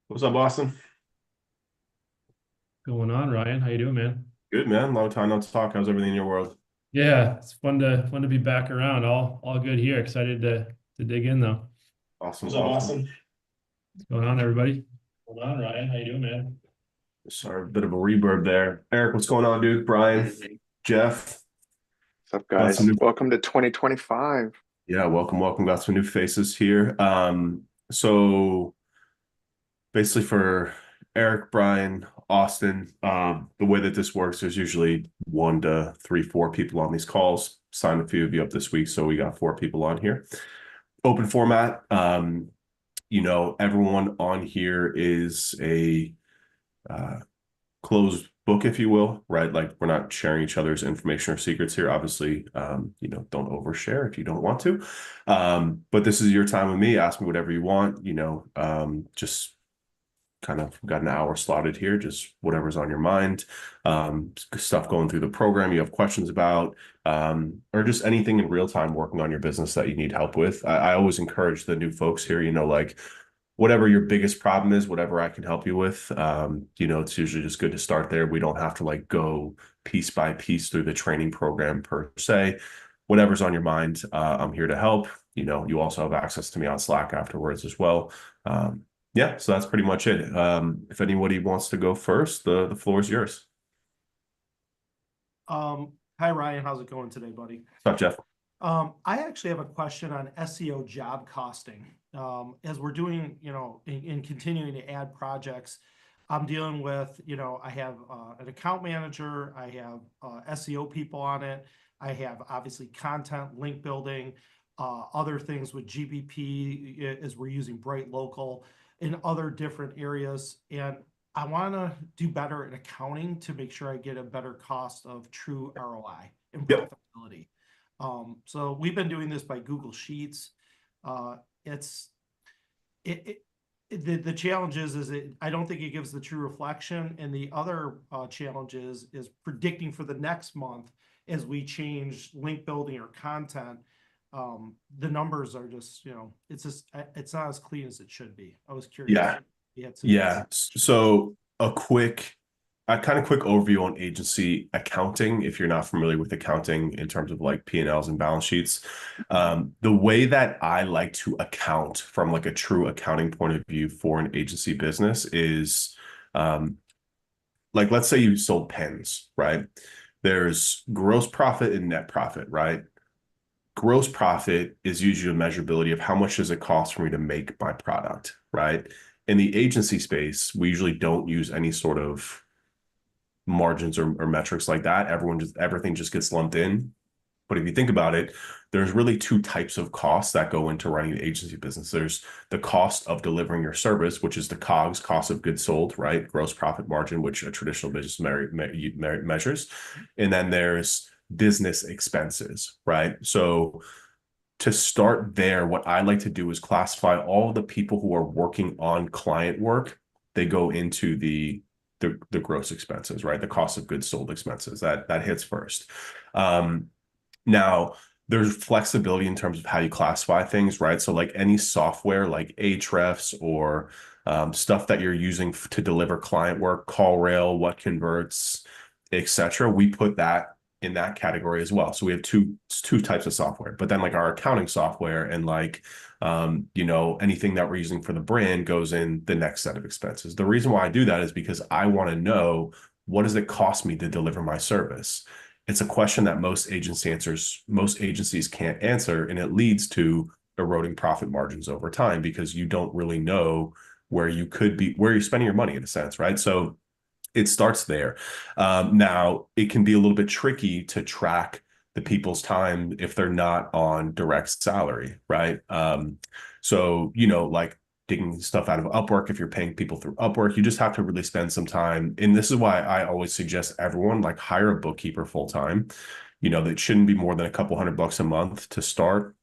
What's up, Boston? Going on, Ryan? How you doing, man? Good, man. Long time no talk. How's everything in your world? Yeah, it's fun to be back around. All good here. Excited to dig in though. Awesome, What's up, awesome. Austin? What's going on, everybody? Going on, Ryan? How you doing, man? Sorry, a bit of a reverb there. Eric, what's going on, dude? Brian, Jeff, What's up, got some guys? new. Welcome to 2025. Yeah, welcome, welcome. Got some new faces here. So basically for Eric, Brian, Austin, the way that this works, there's usually one to three, four people on these calls. Signed a few of you up this week, so we got four people on here. Open format. Everyone on here is a uh, closed book, if you will, right? Like we're not sharing each other's information or secrets here. Obviously, don't overshare if you don't want to. But this is your time with me. Ask me whatever you want. Just kind of got an hour slotted here, just whatever's on your mind. Stuff going through the program you have questions about, or just anything in real time working on your business that you need help with. I always encourage the new folks here, like whatever your biggest problem is, whatever I can help you with. It's usually just good to start there. We don't have to like go piece by piece through the training program per se. Whatever's on your mind, I'm here to help. You also have access to me on Slack afterwards as well. Yeah, so that's pretty much it. If anybody wants to go first, the floor is yours. Hi Ryan, how's it going today, buddy? What's up, Jeff? I actually have a question on SEO job costing. As we're doing, in continuing to add projects, I'm dealing with, I have an account manager, I have SEO people on it, I have obviously content, link building, other things with GBP as we're using Bright Local in other different areas. And I want to do better at accounting to make sure I get a better cost of true ROI and Yep. profitability. So we've been doing this by Google Sheets. It's it, the challenge is I don't think it gives the true reflection, and the other challenge is predicting for the next month as we change link building or content. The numbers are just it's not as clean as it should be. I was curious. Yeah. You had some Yeah. So a kind of quick overview on agency accounting, if you're not familiar with accounting in terms of like P&Ls and balance sheets. The way that I like to account from like a true accounting point of view for an agency business is um, like, let's say you sold pens, right? There's gross profit and net profit, right? Gross profit is usually a measurability of how much does it cost for me to make my product, right? In the agency space, we usually don't use any sort of margins or metrics like that. Everything just gets lumped in. But if you think about it, there's really two types of costs that go into running an agency business. There's the cost of delivering your service, which is the COGS, cost of goods sold, right? Gross profit margin, which a traditional business measures. And then there's business expenses, right? So to start there, what I like to do is classify all the people who are working on client work. They go into the gross expenses, right? The cost of goods sold expenses that hits first. Now, there's flexibility in terms of how you classify things, right? So, like any software, like Ahrefs or stuff that you're using to deliver client work, CallRail, What Converts, etc., we put that in that category as well. So we have two types of software, but then like our accounting software and like anything that we're using for the brand goes in the next set of expenses. The reason why I do that is because I want to know, what does it cost me to deliver my service? It's a question that most agencies can't answer, and it leads to eroding profit margins over time because you don't really know where you're spending your money in a sense, right? So it starts there. Now, it can be a little bit tricky to track the people's time if they're not on direct salary, right? Like digging stuff out of Upwork, if you're paying people through Upwork, you just have to really spend some time. And this is why I always suggest everyone like hire a bookkeeper full time. That shouldn't be more than a couple $100 a month to start.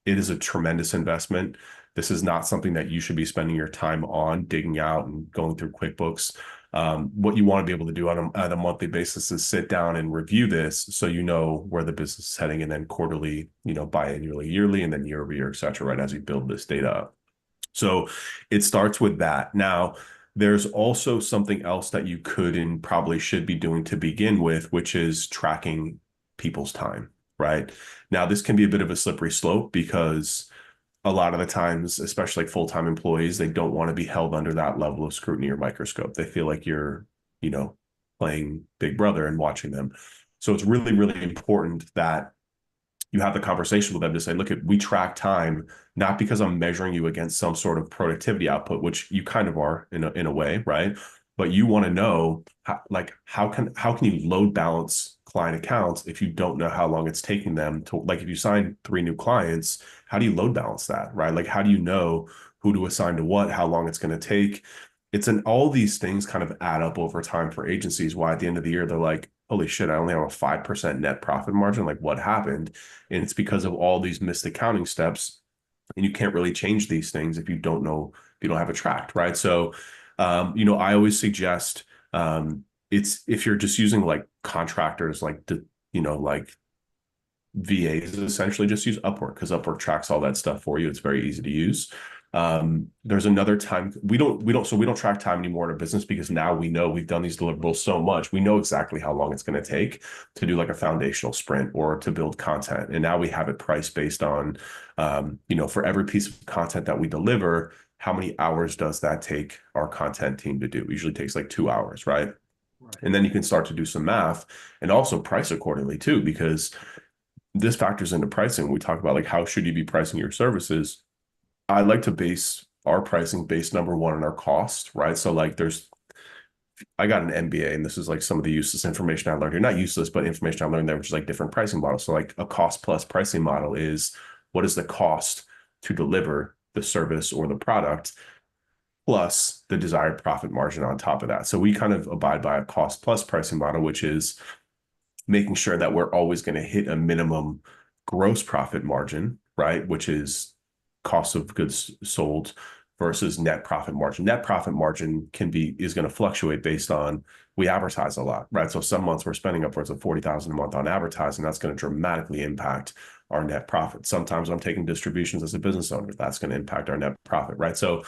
It is a tremendous investment. This is not something that you should be spending your time on digging out and going through QuickBooks. What you want to be able to do on a monthly basis is sit down and review this so you know where the business is heading, and then quarterly, biannually, yearly, and then year over year, et cetera, right, as you build this data up. So it starts with that. Now, there's also something else that you could and probably should be doing to begin with, which is tracking people's time, right? Now, this can be a bit of a slippery slope because a lot of the times, especially like full-time employees, they don't want to be held under that level of scrutiny or microscope. They feel like you're, you know, playing Big Brother and watching them. So it's really, really important that you have the conversation with them to say, look, we track time, not because I'm measuring you against some sort of productivity output, which you kind of are in a way, right? But you want to know how can you load balance client accounts if you don't know how long it's taking them to, like, if you sign 3 new clients, how do you load balance that, right? Like, how do you know who to assign to what, how long it's going to take? All these things kind of add up over time for agencies. Why at the end of the year, they're like, holy shit, I only have a 5% net profit margin. Like, what happened? And it's because of all these missed accounting steps. And you can't really change these things if you don't know, if you don't have it tracked, right? So, I always suggest it's if you're just using like contractors, like VAs, essentially just use Upwork because Upwork tracks all that stuff for you. It's very easy to use. There's another time we don't track time anymore in our business because now we know we've done these deliverables so much. We know exactly how long it's going to take to do like a foundational sprint or to build content. And now we have it priced based on, for every piece of content that we deliver, how many hours does that take our content team to do? It usually takes like 2 hours, right? Right. And then you can start to do some math and also price accordingly too, because this factors into pricing. We talk about like how should you be pricing your services. I like to base our pricing based number one on our cost, right? So like I got an MBA and this is like some of the useless information I learned here, not useless, but information I learned there, which is like different pricing models. So like a cost plus pricing model is what is the cost to deliver the service or the product plus the desired profit margin on top of that. So we kind of abide by a cost plus pricing model, which is making sure that we're always going to hit a minimum gross profit margin, right? Which is cost of goods sold versus net profit margin. Net profit margin is going to fluctuate based on, we advertise a lot, right? So some months we're spending upwards of 40,000 a month on advertising. That's going to dramatically impact our net profit. Sometimes I'm taking distributions as a business owner. That's going to impact our net profit, right? So,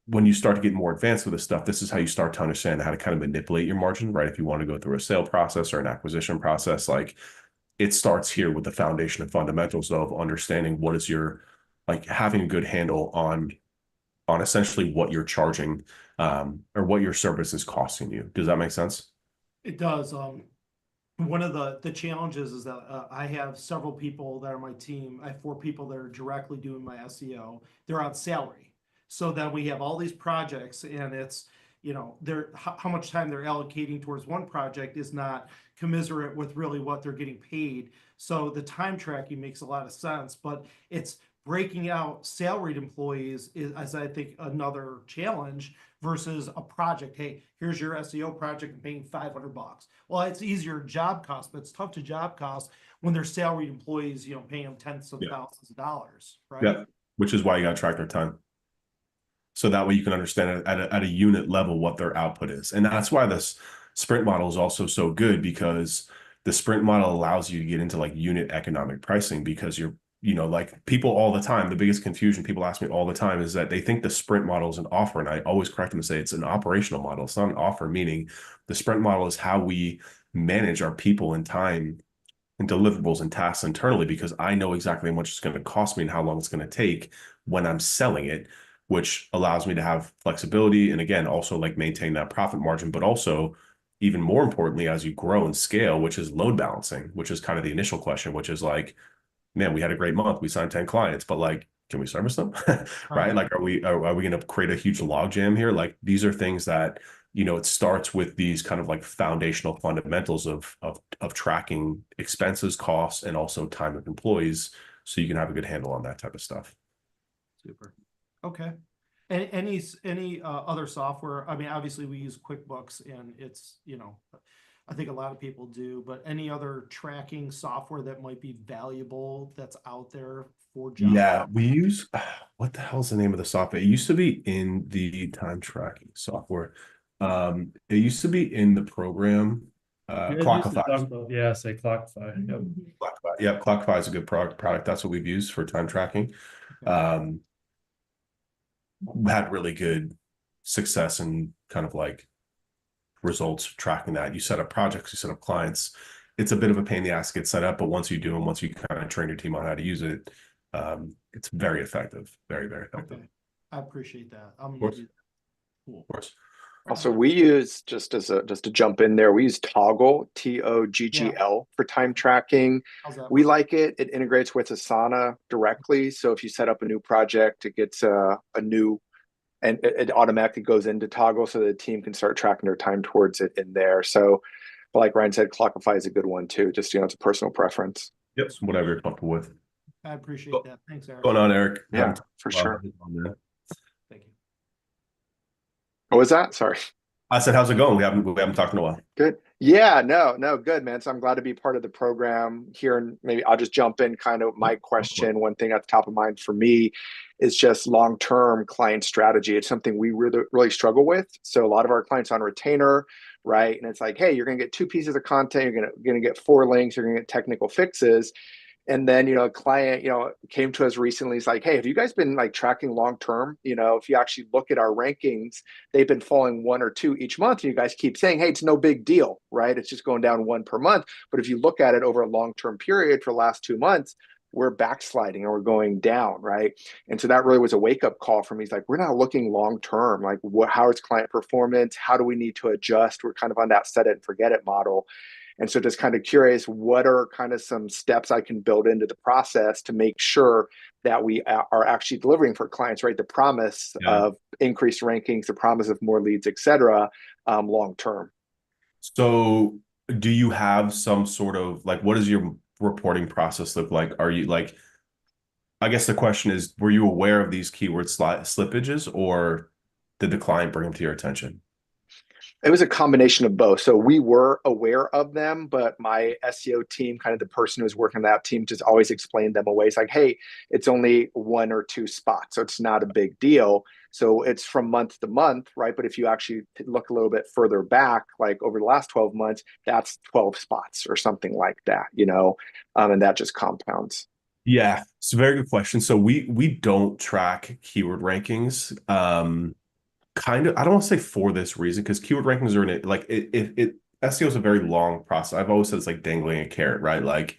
when you start to get more advanced with this stuff, this is how you start to understand how to kind of manipulate your margin, right? If you want to go through a sale process or an acquisition process, like it starts here with the foundation and fundamentals of understanding what is your, like having a good handle on essentially what you're charging, or what your service is costing you. Does that make sense? It does. One of the challenges is that I have several people that are my team. I have 4 people that are directly doing my SEO. They're on salary. So that we have all these projects and it's, how much time they're allocating towards one project is not commiserate with really what they're getting paid. So the time tracking makes a lot of sense, but it's breaking out salaried employees is, as I think, another challenge versus a project. Hey, here's your SEO project and paying $500. Well, it's easier job cost, but it's tough to job cost when they're salaried employees, paying them tens of thousands of dollars, right? Yeah. Which is why you got to track their time. So that way you can understand at a unit level what their output is. And that's why this sprint model is also so good, because the sprint model allows you to get into like unit economic pricing, because like people all the time, the biggest confusion people ask me all the time is that they think the sprint model is an offer. And I always correct them and say it's an operational model. It's not an offer, meaning the sprint model is how we manage our people and time and deliverables and tasks internally, because I know exactly how much it's going to cost me and how long it's going to take when I'm selling it, which allows me to have flexibility. And again, also like maintain that profit margin, but also even more importantly, as you grow and scale, which is load balancing, which is kind of the initial question, which is like, man, we had a great month. We signed 10 clients, but like, can we service them? Right? Like, are we going to create a huge log jam here? Like, these are things that, it starts with these kind of like foundational fundamentals of tracking expenses, costs, and also time of employees, so you can have a good handle on that type of stuff. Super. Okay. Any other software? I mean, obviously we use QuickBooks and it's, I think a lot of people do, but any other tracking software that might be valuable that's out there for jobs? Yeah, we use, what the hell's the name of the software? It used to be in the time tracking software. It used to be in the program, Clockify. Yeah, say Clockify. Yep. Clockify. Yeah, Clockify is a good product. That's what we've used for time tracking. Okay. had really good success and kind of like results tracking that. You set up projects, you set up clients. It's a bit of a pain in the ass to get set up, but once you do, and once you kind of train your team on how to use it, it's very effective. Very, very effective. Okay. I appreciate that. Of course. Cool. Of course. Also, we use just to jump in there, we use Toggle, Toggl for time tracking. How's that We work? like it. It integrates with Asana directly. So if you set up a new project, it gets a new and it automatically goes into Toggle so the team can start tracking their time towards it in there. So like Ryan said, Clockify is a good one too. Just, it's a personal preference. Yep. Whatever you're comfortable with. I appreciate that. Thanks, Eric. What's going on, Eric? Yeah, for sure. Thank you. What was that? Sorry. I said, how's it going? We haven't talked in a while. Good. Yeah, no, good, man. So I'm glad to be part of the program here. And maybe I'll just jump in kind of my question. One thing at the top of mind for me is just long-term client strategy. It's something we really, really struggle with. So a lot of our clients on retainer, right? And it's like, hey, you're going to get 2 pieces of content. You're going to get 4 links. You're going to get technical fixes. And then, a client, came to us recently. He's like, hey, have you guys been like tracking long term? If you actually look at our rankings, they've been falling 1 or 2 each month. And you guys keep saying, hey, it's no big deal, right? It's just going down 1 per month. But if you look at it over a long term period for the last 2 months, we're backsliding and we're going down, right? And so that really was a wake up call for me. He's like, we're not looking long term. Like, how is client performance? How do we need to adjust? We're kind of on that set it and forget it model. And so just kind of curious, what are kind of some steps I can build into the process to make sure that we are actually delivering for clients, right? The promise of increased rankings, the promise of more leads, et cetera, long term. So do you have some sort of like, what does your reporting process look like? Are you like, I guess the question is, were you aware of these keyword slippages, or did the client bring them to your attention? It was a combination of both. So we were aware of them, but my SEO team, kind of the person who's working that team, just always explained them away. It's like, hey, it's only 1 or 2 spots, so it's not a big deal. So it's from month to month, right? But if you actually look a little bit further back, like over the last 12 months, that's 12 spots or something like that, and that just compounds. Yeah, it's a very good question. So we don't track keyword rankings. Kind of, I don't want to say for this reason, because keyword rankings are in it, like it SEO is a very long process. I've always said it's like dangling a carrot, right? Like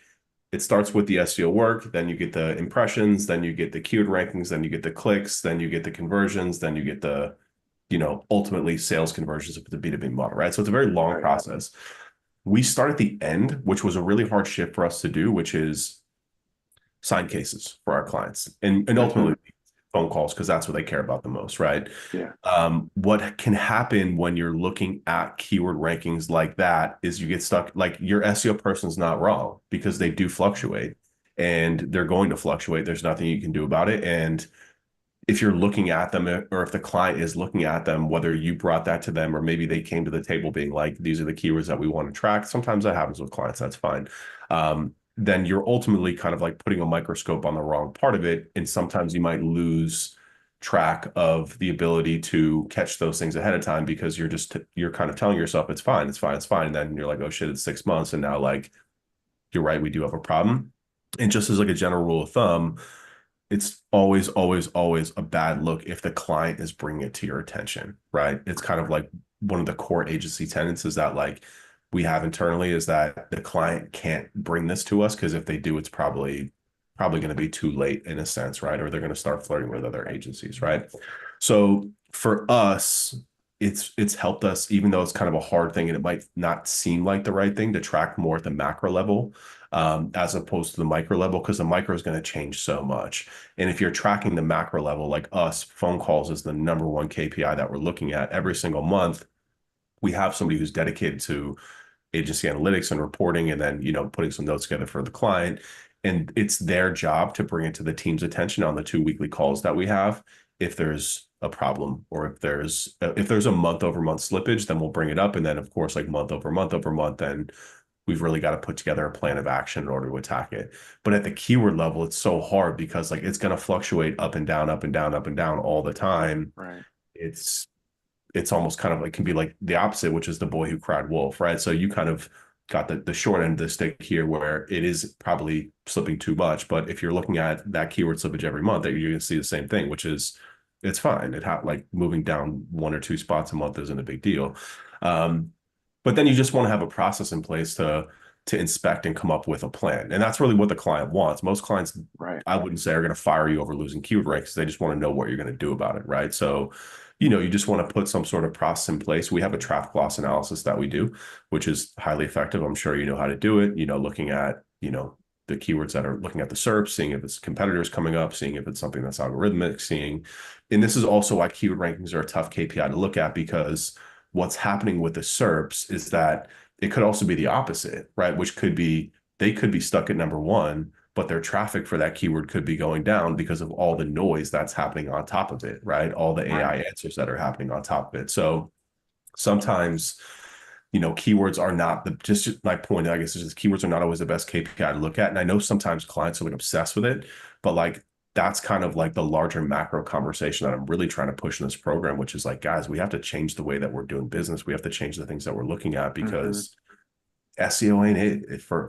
it starts with the SEO work, then you get the impressions, then you get the keyword rankings, then you get the clicks, then you get the conversions, then you get the, ultimately sales conversions of the B2B model, right? So it's a very long process. We start at the end, which was a really hard shift for us to do, which is sign cases for our clients and ultimately phone calls, because that's what they care about the most, right? Yeah. What can happen when you're looking at keyword rankings like that is you get stuck, like your SEO person's not wrong, because they do fluctuate and they're going to fluctuate. There's nothing you can do about it. And if you're looking at them, or if the client is looking at them, whether you brought that to them or maybe they came to the table being like, these are the keywords that we want to track. Sometimes that happens with clients. That's fine. Then you're ultimately kind of like putting a microscope on the wrong part of it. And sometimes you might lose track of the ability to catch those things ahead of time, because you're kind of telling yourself it's fine, it's fine, it's fine. And then you're like, oh shit, it's 6 months. And now like, you're right, we do have a problem. And just as like a general rule of thumb, it's always, always, always a bad look if the client is bringing it to your attention, right? It's kind of like one of the core agency tenets is that like we have internally is that the client can't bring this to us, because if they do, it's probably going to be too late in a sense, right? Or they're going to start flirting with other agencies, right? So for us, it's helped us, even though it's kind of a hard thing and it might not seem like the right thing, to track more at the macro level, as opposed to the micro level, because the micro is going to change so much. And if you're tracking the macro level, like us, phone calls is the #1 KPI that we're looking at every single month. We have somebody who's dedicated to agency analytics and reporting, and then putting some notes together for the client, and it's their job to bring it to the team's attention on the 2 weekly calls that we have. If there's a problem, or if there's a month over month slippage, then we'll bring it up. And then of course, like month over month, then we've really got to put together a plan of action in order to attack it. But at the keyword level, it's so hard, because like it's going to fluctuate up and down, up and down, up and down all the time. Right. It's almost kind of like, can be like the opposite, which is the boy who cried wolf, right? So you kind of got the short end of the stick here, where it is probably slipping too much. But if you're looking at that keyword slippage every month, that you're going to see the same thing, which is It's fine. Like moving down 1 or 2 spots a month isn't a big deal. Um, but then you just want to have a process in place to inspect and come up with a plan. And that's really what the client wants. Most clients, Right. I wouldn't say, are going to fire you over losing keyword ranks. They just want to know what you're going to do about it, right? So, you just want to put some sort of process in place. We have a traffic loss analysis that we do, which is highly effective. I'm sure you know how to do it, looking at, the keywords that are looking at the SERP, seeing if it's competitors coming up, seeing if it's something that's algorithmic, and this is also why keyword rankings are a tough KPI to look at, because what's happening with the SERPs is that it could also be the opposite, right? Which could be they could be stuck at number one, but their traffic for that keyword could be going down because of all the noise that's happening on top of it, right? All the Right. AI answers that are happening on top of it. So sometimes, keywords are not just my point, I guess, is just keywords are not always the best KPI to look at. And I know sometimes clients are like obsessed with it, but like that's kind of like the larger macro conversation that I'm really trying to push in this program, which is like, guys, we have to change the way that we're doing business. We have to change the things that we're looking at, Mm-hmm. because SEO ain't it for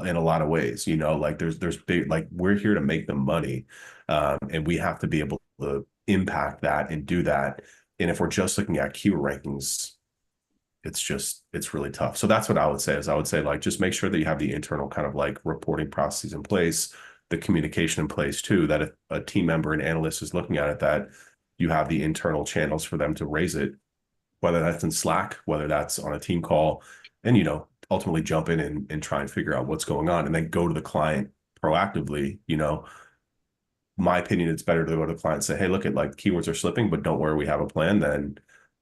in a lot of ways, like there's big, like we're here to make them money. And we have to be able to impact that and do that. And if we're just looking at keyword rankings, it's really tough. So that's what I would say, like, just make sure that you have the internal kind of like reporting processes in place, the communication in place too, that if a team member and analyst is looking at it, that you have the internal channels for them to raise it, whether that's in Slack, whether that's on a team call, and ultimately jump in and try and figure out what's going on, and then go to the client proactively. My opinion, it's better to go to the client and say, hey, look, at like keywords are slipping, but don't worry, we have a plan, than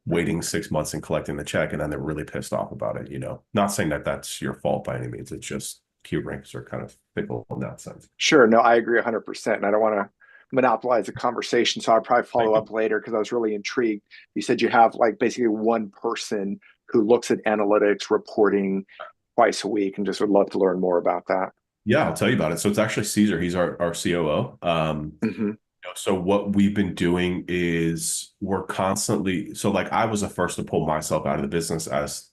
waiting 6 months and collecting the check, and then they're really pissed off about it. Not saying that that's your fault by any means. It's just keyword ranks are kind of fickle in that sense. Sure. No, I agree 100%. And I don't want to monopolize the conversation. So I'll probably follow Thank you. up later because I was really intrigued. You said you have like basically one person who looks at analytics reporting twice a week, and just would love to learn more about that. Yeah, I'll tell you about it. So it's actually Caesar. He's our COO. Mm-hmm. So what we've been doing is we're constantly, so like I was the first to pull myself out of the business as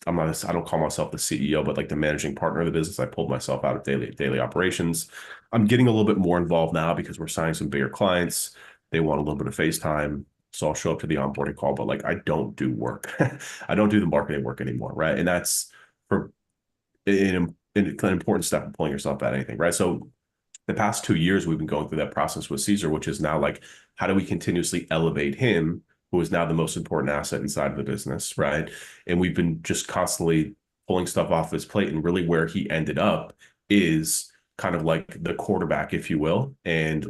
I don't call myself the CEO, but like the managing partner of the business. I pulled myself out of daily operations. I'm getting a little bit more involved now because we're signing some bigger clients. They want a little bit of face time. So I'll show up to the onboarding call, but like I don't do work. I don't do the marketing work anymore, right? And that's for an important step in pulling yourself out of anything, right? So the past 2 years, we've been going through that process with Caesar, which is now like, how do we continuously elevate him, who is now the most important asset inside of the business, right? And we've been just constantly pulling stuff off his plate, and really where he ended up is kind of like the quarterback, if you will, and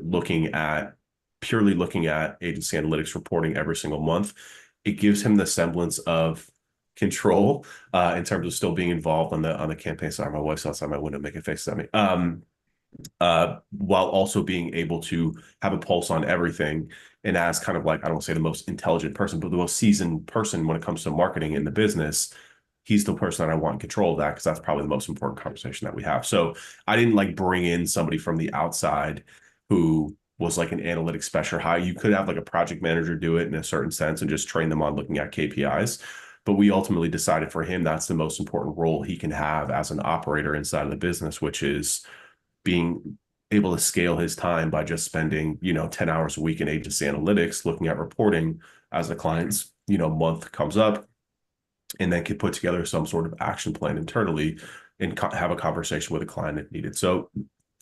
purely looking at agency analytics reporting every single month. It gives him the semblance of control in terms of still being involved on the campaign. Sorry, my wife's outside my window making faces at me. While also being able to have a pulse on everything. And as kind of like, I don't want to say the most intelligent person, but the most seasoned person when it comes to marketing in the business, he's the person that I want in control of that, because that's probably the most important conversation that we have. So I didn't like bring in somebody from the outside who was like an analytics specialist. How you could have like a project manager do it in a certain sense and just train them on looking at KPIs. But we ultimately decided for him, that's the most important role he can have as an operator inside of the business, which is being able to scale his time by just spending 10 hours a week in agency analytics looking at reporting as the client's month comes up, and then could put together some sort of action plan internally and have a conversation with a client if needed. So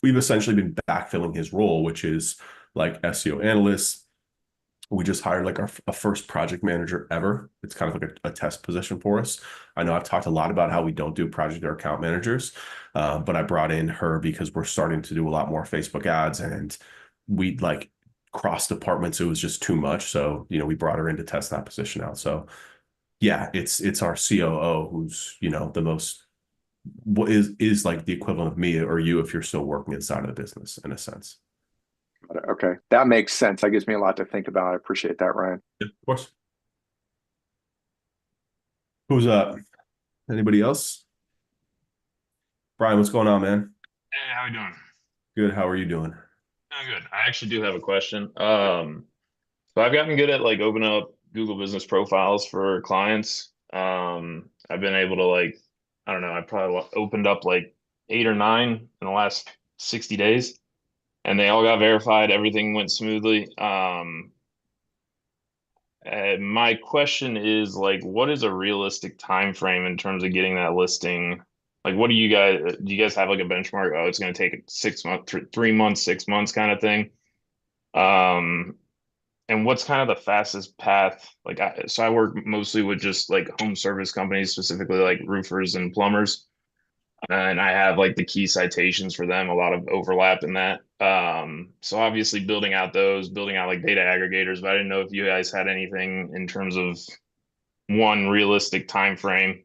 we've essentially been backfilling his role, which is like SEO analyst. We just hired like a first project manager ever. It's kind of like a test position for us. I know I've talked a lot about how we don't do project or account managers, but I brought in her because we're starting to do a lot more Facebook ads, and we like cross departments. It was just too much. So, we brought her in to test that position out. So yeah, it's our COO who's, the most, what is like the equivalent of me or you if you're still working inside of the business in a sense. Okay. That makes sense. That gives me a lot to think about. I appreciate that, Ryan. Yeah, of course. Who's up? Anybody else? Brian, what's going on, man? Hey, how you doing? Good. How are you doing? Oh, good. I actually do have a question. So I've gotten good at like opening up Google Business profiles for clients. I've been able to like, I don't know, I probably opened up like 8 or 9 in the last 60 days, and they all got verified. Everything went smoothly. My question is like, what is a realistic time frame in terms of getting that listing? Like, what do you guys have like a benchmark? Oh, it's going to take 6 months, 3 months, 6 months kind of thing. Um, and what's kind of the fastest path? Like, so I work mostly with just like home service companies, specifically like roofers and plumbers. And I have like the key citations for them, a lot of overlap in that. So obviously building out those, building out like data aggregators, but I didn't know if you guys had anything in terms of one, realistic time frame,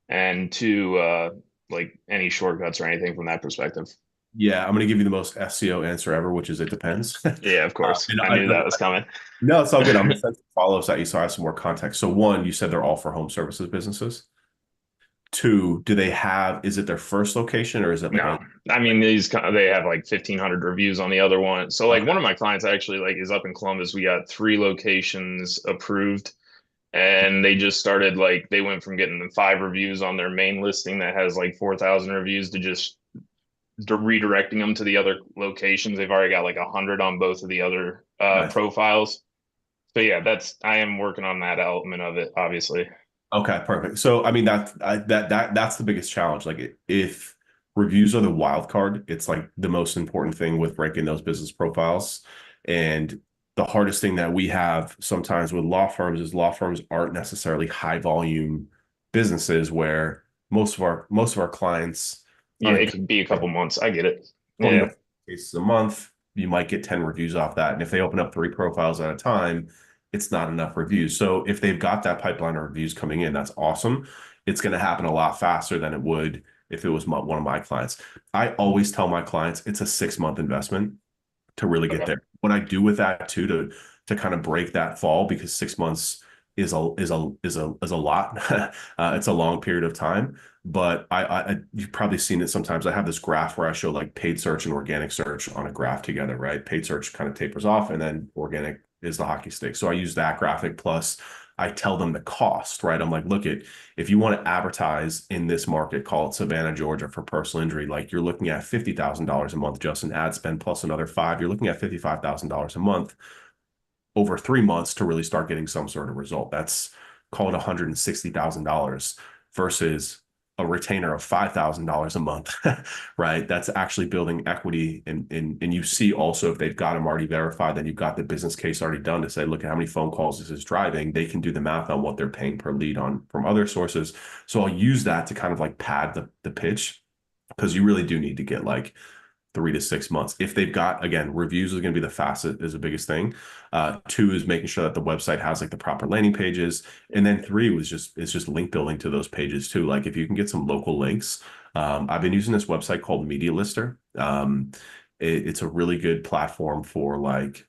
and two, like any shortcuts or anything from that perspective. Yeah, I'm going to give you the most SEO answer ever, which is it depends. Yeah, of course. And I knew that was coming. no, it's all good. I'm going to send some follow-ups at you so I have some more context. So one, you said they're all for home services businesses. Two, do they have, is it their first location or is it like No, I mean they have like 1,500 reviews on the other one. So like okay, one of my clients actually like is up in Columbus. We got 3 locations approved, and they just started like they went from getting 5 reviews on their main listing that has like 4,000 reviews to just redirecting them to the other locations. They've already got like 100 on both of the other nice. profiles. So yeah, that's I am working on that element of it, obviously. Okay, perfect. So I mean that's the biggest challenge. Like if reviews are the wild card, it's like the most important thing with ranking those business profiles. And the hardest thing that we have sometimes with law firms is law firms aren't necessarily high volume businesses where most of our clients Yeah, on it could be a a couple months. I get it. 20 Yeah. to 40 cases a month, you might get 10 reviews off that. And if they open up 3 profiles at a time, it's not enough reviews. So if they've got that pipeline of reviews coming in, that's awesome. It's going to happen a lot faster than it would if it was one of my clients. I always tell my clients it's a 6 month investment to really get Okay. there. What I do with that too to kind of break that fall because 6 months is a lot. It's a long period of time. But you've probably seen it sometimes. I have this graph where I show like paid search and organic search on a graph together, right? Paid search kind of tapers off, and then organic is the hockey stick. So I use that graphic plus I tell them the cost, right? I'm like, look, if you want to advertise in this market, call it Savannah, Georgia for personal injury, like you're looking at $50,000 a month just in ad spend plus another five, you're looking at $55,000 a month over 3 months to really start getting some sort of result. That's call it $160,000 versus a retainer of $5,000 a month, right? That's actually building equity. And you see also if they've got them already verified, then you've got the business case already done to say, look at how many phone calls this is driving. They can do the math on what they're paying per lead on from other sources. So I'll use that to kind of like pad the pitch because you really do need to get like 3 to 6 months. If they've got, again, reviews is going to be the fastest, is the biggest thing. Two is making sure that the website has like the proper landing pages. And then three is just link building to those pages too. Like if you can get some local links. I've been using this website called Media Lister. It's a really good platform for like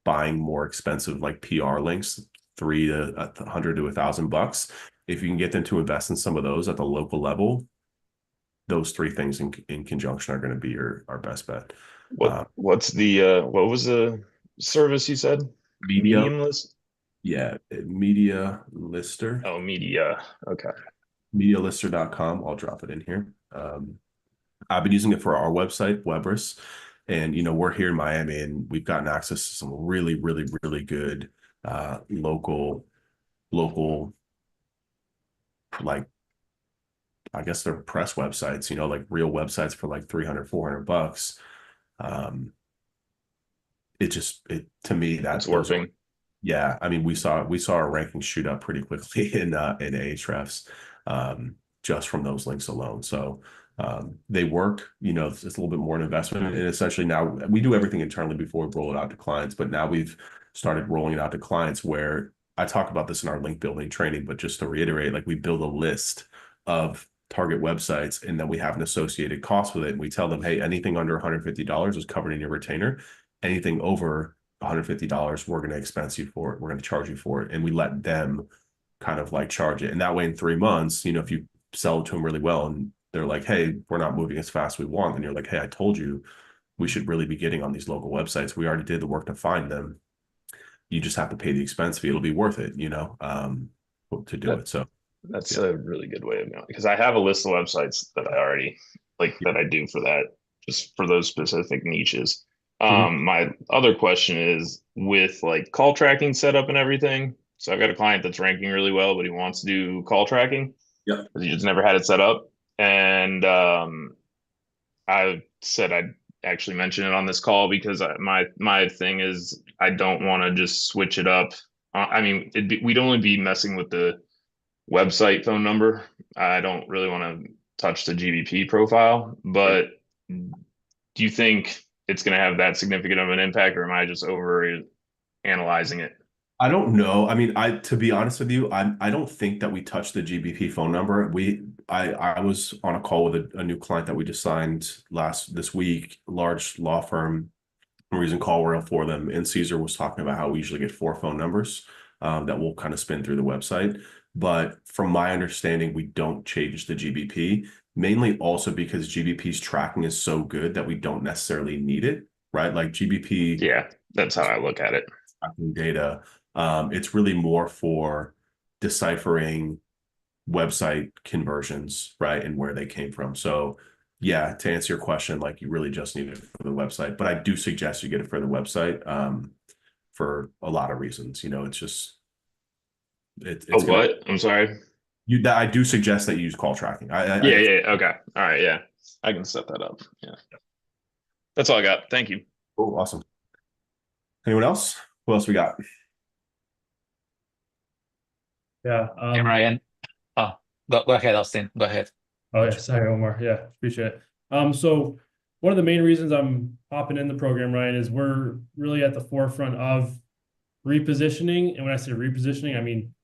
buying more expensive like PR links, 300 to $1,000. If you can get them to invest in some of those at the local level, those three things in conjunction are going to be our best bet. What's the what was the service you said? Media, Medium list? yeah, Media Lister, Oh, media. Okay. medialister.com. I'll drop it in here. I've been using it for our website, Webris, and we're here in Miami, and we've gotten access to some really, really, really good local like I guess they're press websites, like real websites for like 300, $400. Um, it to me It's that those are working. yeah. I mean we saw our rankings shoot up pretty quickly in Ahrefs just from those links alone. So they work. It's a little bit more an investment, and essentially now we do everything internally before we roll it out to clients. But now we've started rolling it out to clients where I talk about this in our link building training. But just to reiterate, like we build a list of target websites, and then we have an associated cost with it. And we tell them, hey, anything under $150 is covered in your retainer. Anything over $150, we're going to expense you for it. We're going to charge you for it. And we let them kind of like charge it. And that way in 3 months, if you sell it to them really well and they're like, hey, we're not moving as fast as we want. And you're like, hey, I told you we should really be getting on these local websites. We already did the work to find them. You just have to pay the expense fee. It'll be worth it, to do That it. So that's yeah. a really good way of going because I have a list of websites that I already like that I do for that, just for those specific niches. Mhm. My other question is with like call tracking setup and everything. So I've got a client that's ranking really well, but he wants to do call tracking Yep. because he just never had it set up. And I said I'd actually mention it on this call because my thing is I don't want to just switch it up. I mean, we'd only be messing with the website phone number. I don't really want to touch the GBP profile, but do you think it's going to have that significant of an impact, or am I just over analyzing it? I don't know. I mean, to be honest with you, I don't think that we touched the GBP phone number. I was on a call with a new client that we just signed this week, large law firm. We're using call rail for them, and Caesar was talking about how we usually get 4 phone numbers that will kind of spin through the website. But from my understanding, we don't change the GBP, mainly also because GBP's tracking is so good that we don't necessarily need it, right? Like GBP Yeah, that's how I look at it. tracking data. It's really more for deciphering website conversions, right? And where they came from. So yeah, to answer your question, like you really just need it for the website, but I do suggest you get it for the website for a lot of reasons. It's just it's Oh, gonna what? I'm sorry. I do suggest that you use call tracking. Yeah, yeah. Okay. All right. Yeah, I can set that up. Yeah, that's all I got. Thank you. Oh, awesome. Anyone else? Who else we got? Yeah. Hey, Ryan. Oh, go ahead, Austin. Go ahead. Oh yeah, sorry, Omar. Yeah, appreciate it. So one of the main reasons I'm hopping in the program, Ryan, is we're really at the forefront of repositioning. And when I say repositioning, I mean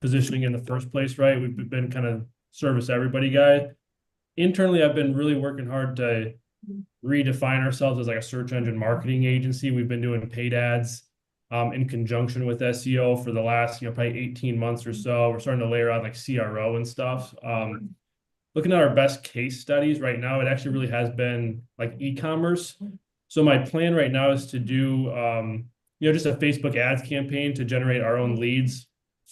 positioning in the first place, right? We've been kind of service everybody guy. Internally, I've been really working hard to redefine ourselves as like a search engine marketing agency. We've been doing paid ads in conjunction with SEO for the last, probably 18 months or so. We're starting to layer on like CRO and stuff. Looking at our best case studies right now, it actually really has been like e-commerce. So my plan right now is to do, just a Facebook ads campaign to generate our own leads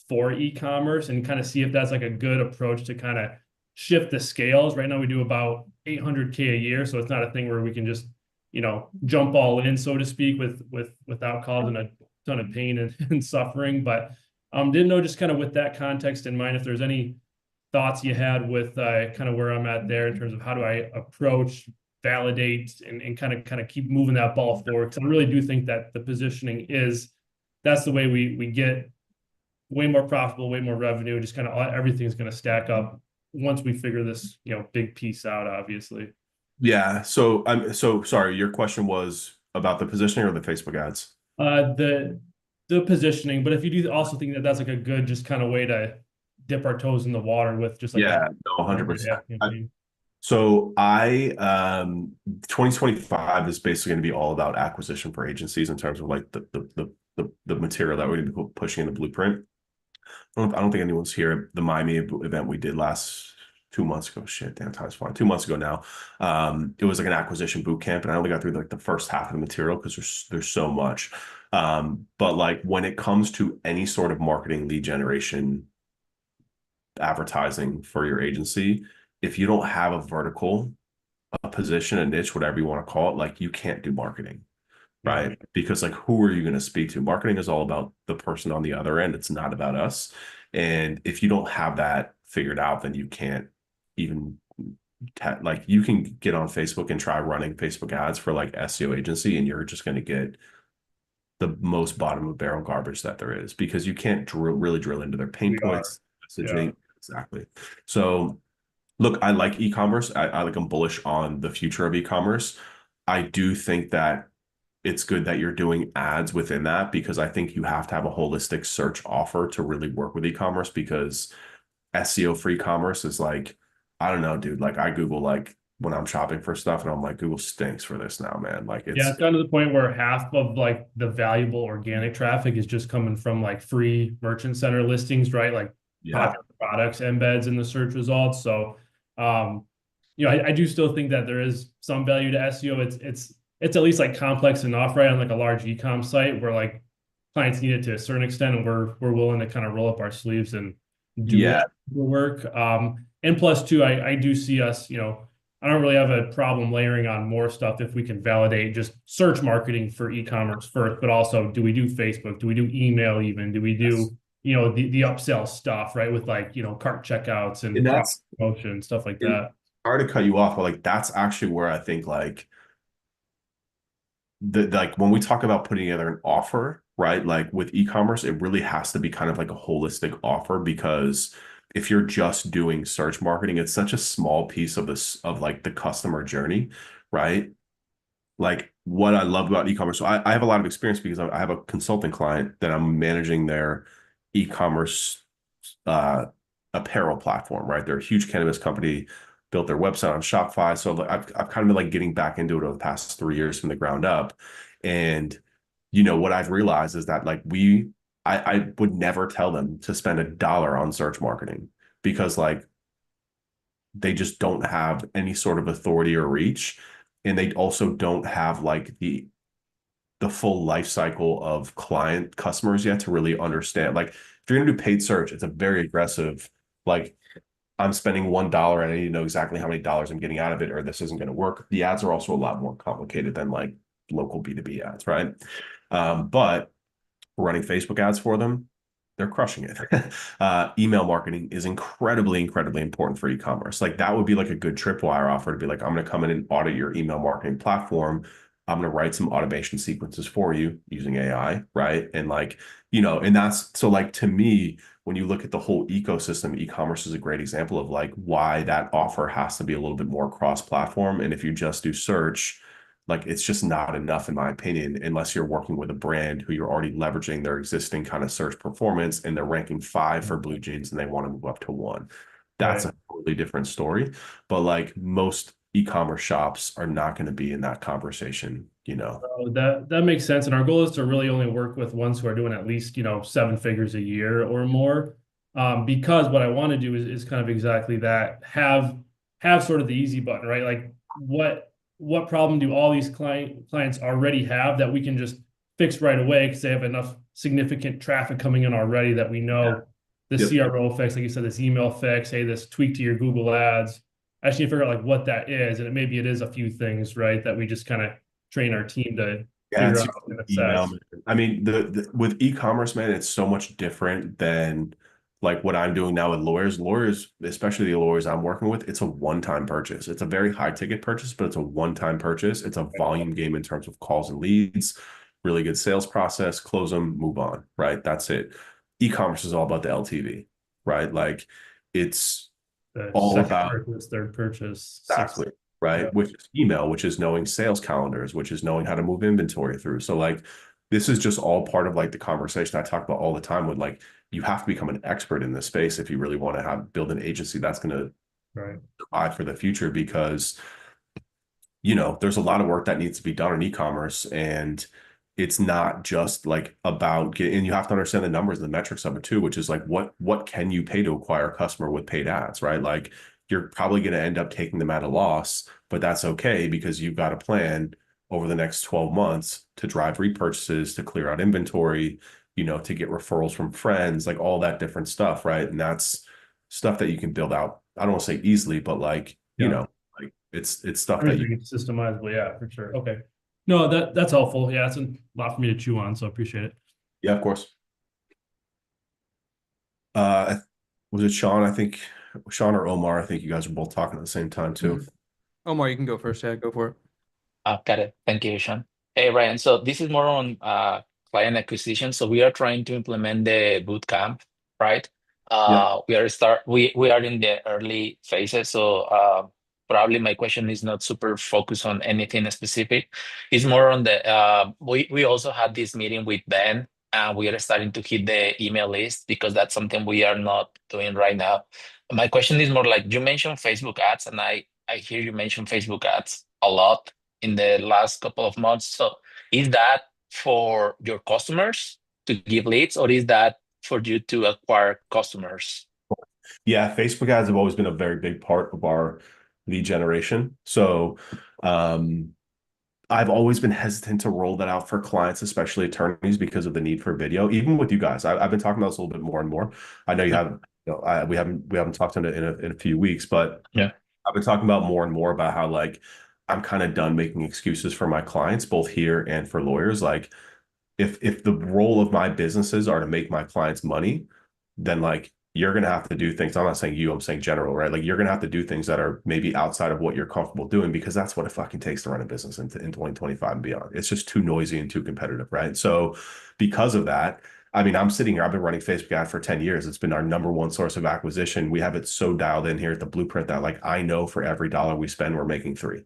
for e-commerce and kind of see if that's like a good approach to kind of shift the scales. Right now we do about 800K a year, so it's not a thing where we can just, jump all in, so to speak, without causing a ton of pain and suffering. But didn't know, just kind of with that context in mind, if there's any thoughts you had with kind of where I'm at there in terms of how do I approach, validate, and kind of keep moving that ball forward. Because I really do think that the positioning that's the way we get way more profitable, way more revenue. Just kind of everything's going to stack up once we figure this, big piece out, obviously. Yeah. So I'm so sorry. Your question was about the positioning or the Facebook ads? The positioning, but if you do also think that that's like a good just kind of way to dip our toes in the water with just like Yeah, no, 100%. So 2025 is basically going to be all about acquisition for agencies in terms of like the material that we're going to be pushing in the blueprint. I don't think anyone's here at the Miami event we did last 2 months ago. Shit, damn, time's flying. 2 months ago now. It was like an acquisition boot camp, and I only got through like the first half of the material because there's so much. But like when it comes to any sort of marketing lead generation advertising for your agency, if you don't have a vertical, a position, a niche, whatever you want to call it, like you can't do marketing, right? Because like who are you going to speak to? Marketing is all about the person on the other end. It's not about us. And if you don't have that figured out, then you can't even like you can get on Facebook and try running Facebook ads for like SEO agency, and you're just going to get the most bottom of barrel garbage that there is because you can't really drill into their pain points, messaging. Yeah. Exactly. So look, I like e-commerce. I like I'm bullish on the future of e-commerce. I do think that it's good that you're doing ads within that because I think you have to have a holistic search offer to really work with e-commerce because SEO for e-commerce is like, I don't know, dude. Like I Google like when I'm shopping for stuff and I'm like, Google stinks for this now, man. Like it's gotten to the point where half of like the valuable organic traffic is just coming from like free merchant center listings, right? Like popular products embeds in the search results. So, I do still think that there is some value to SEO. It's at least like complex enough, right? On like a large e-com site where like clients need it to a certain extent, and we're willing to kind of roll up our sleeves and do that work. And plus, too, I do see us, I don't really have a problem layering on more stuff if we can validate just search marketing for e-commerce first, but also do we do Facebook? Do we do email even? Do we do, the upsell stuff, right? With like, cart checkouts And and product that's promotion, stuff like and that. hard to cut you off, but like that's actually where I think like like when we talk about putting together an offer, right? Like with e-commerce, it really has to be kind of like a holistic offer because if you're just doing search marketing, it's such a small piece of this of like the customer journey, right? Like what I love about e-commerce. So I have a lot of experience because I have a consulting client that I'm managing their e-commerce uh, apparel platform, right? They're a huge cannabis company, built their website on Shopify. So like, I've kind of been like getting back into it over the past 3 years from the ground up. And, what I've realized is that like I would never tell them to spend $1 on search marketing because like they just don't have any sort of authority or reach. And they also don't have like the full life cycle of client customers yet to really understand. Like if you're gonna do paid search, it's a very aggressive, like I'm spending $1 and I need to know exactly how many dollars I'm getting out of it, or this isn't gonna work. The ads are also a lot more complicated than like local B2B ads, right? But running Facebook ads for them, they're crushing it. Email marketing is incredibly, incredibly important for e-commerce. Like that would be like a good tripwire offer to be like, I'm going to come in and audit your email marketing platform. I'm going to write some automation sequences for you using AI, right? And like, and that's so like to me, when you look at the whole ecosystem, e-commerce is a great example of like why that offer has to be a little bit more cross-platform. And if you just do search, like it's just not enough in my opinion unless you're working with a brand who you're already leveraging their existing kind of search performance and they're ranking 5 for blue jeans and they want to move up to 1. That's Right. a totally different story, but like most e-commerce shops are not going to be in that conversation. So that makes sense. And our goal is to really only work with ones who are doing at least, 7 figures a year or more. Because what I want to do is kind of exactly that. Have sort of the easy button, right? Like what problem do all these clients already have that we can just fix right away because they have enough significant traffic coming in already that we know the Yep. CRO fix, like you said, this email fix, hey, this tweak to your Google ads. I just need to figure out like what that is. And maybe it is a few things, right? That we just kind of train our team to Yeah, figure it's out your what it email. says. Man. I mean, the with e-commerce, man, it's so much different than like what I'm doing now with lawyers. Lawyers, especially the lawyers I'm working with, it's a one-time purchase. It's a very high ticket purchase, but it's a one-time purchase. It's a volume game in terms of calls and leads, really good sales process, close them, move on, right? That's it. E-commerce is all about the LTV, right? Like it's The all second about purchase, third purchase, sixth. exactly, Yeah. right? Which is email, which is knowing sales calendars, which is knowing how to move inventory through. So like this is just all part of like the conversation I talk about all the time with like you have to become an expert in this space if you really want to have build an agency that's going to Right. survive for the future because there's a lot of work that needs to be done in e-commerce and it's not just like about getting, and you have to understand the numbers and the metrics of it too, which is like what can you pay to acquire a customer with paid ads, right? Like you're probably going to end up taking them at a loss, but that's okay because you've got a plan over the next 12 months to drive repurchases, to clear out inventory, to get referrals from friends, like all that different stuff, right? And that's stuff that you can build out. I don't want to say easily, but like, Yeah. like it's stuff that you Everything is systemizable. Yeah, for sure. Okay. No, that's helpful. Yeah, it's a lot for me to chew on, so I appreciate it. yeah, of course. Uh, was it Sean? I think Sean or Omar. I think you guys were both talking at the same time too. Omar, you can go first. Yeah, go for it. Got it. Thank you, Sean. Hey, Ryan. So this is more on client acquisition. So we are trying to implement the boot camp, right? Yeah. We are in the early phases. So probably my question is not super focused on anything specific. It's more on the we also had this meeting with Ben and we are starting to hit the email list because that's something we are not doing right now. My question is more like you mentioned Facebook ads, and I hear you mention Facebook ads a lot in the last couple of months. So is that for your customers to give leads, or is that for you to acquire customers? Yeah, Facebook ads have always been a very big part of our lead generation. So I've always been hesitant to roll that out for clients, especially attorneys, because of the need for video. Even with you guys, I've been talking about this a little bit more and more. I know you Yeah. have, we haven't talked in a few weeks, but Yeah. I've been talking about more and more about how like I'm kind of done making excuses for my clients, both here and for lawyers. Like if the role of my businesses are to make my clients money, then like you're gonna have to do things. I'm not saying you, I'm saying general, right? Like you're gonna have to do things that are maybe outside of what you're comfortable doing because that's what it fucking takes to run a business in 2025 and beyond. It's just too noisy and too competitive, right? So because of that, I mean, I'm sitting here, I've been running Facebook ad for 10 years. It's been our number one source of acquisition. We have it so dialed in here at the Blueprint that like I know for every dollar we spend, we're making three,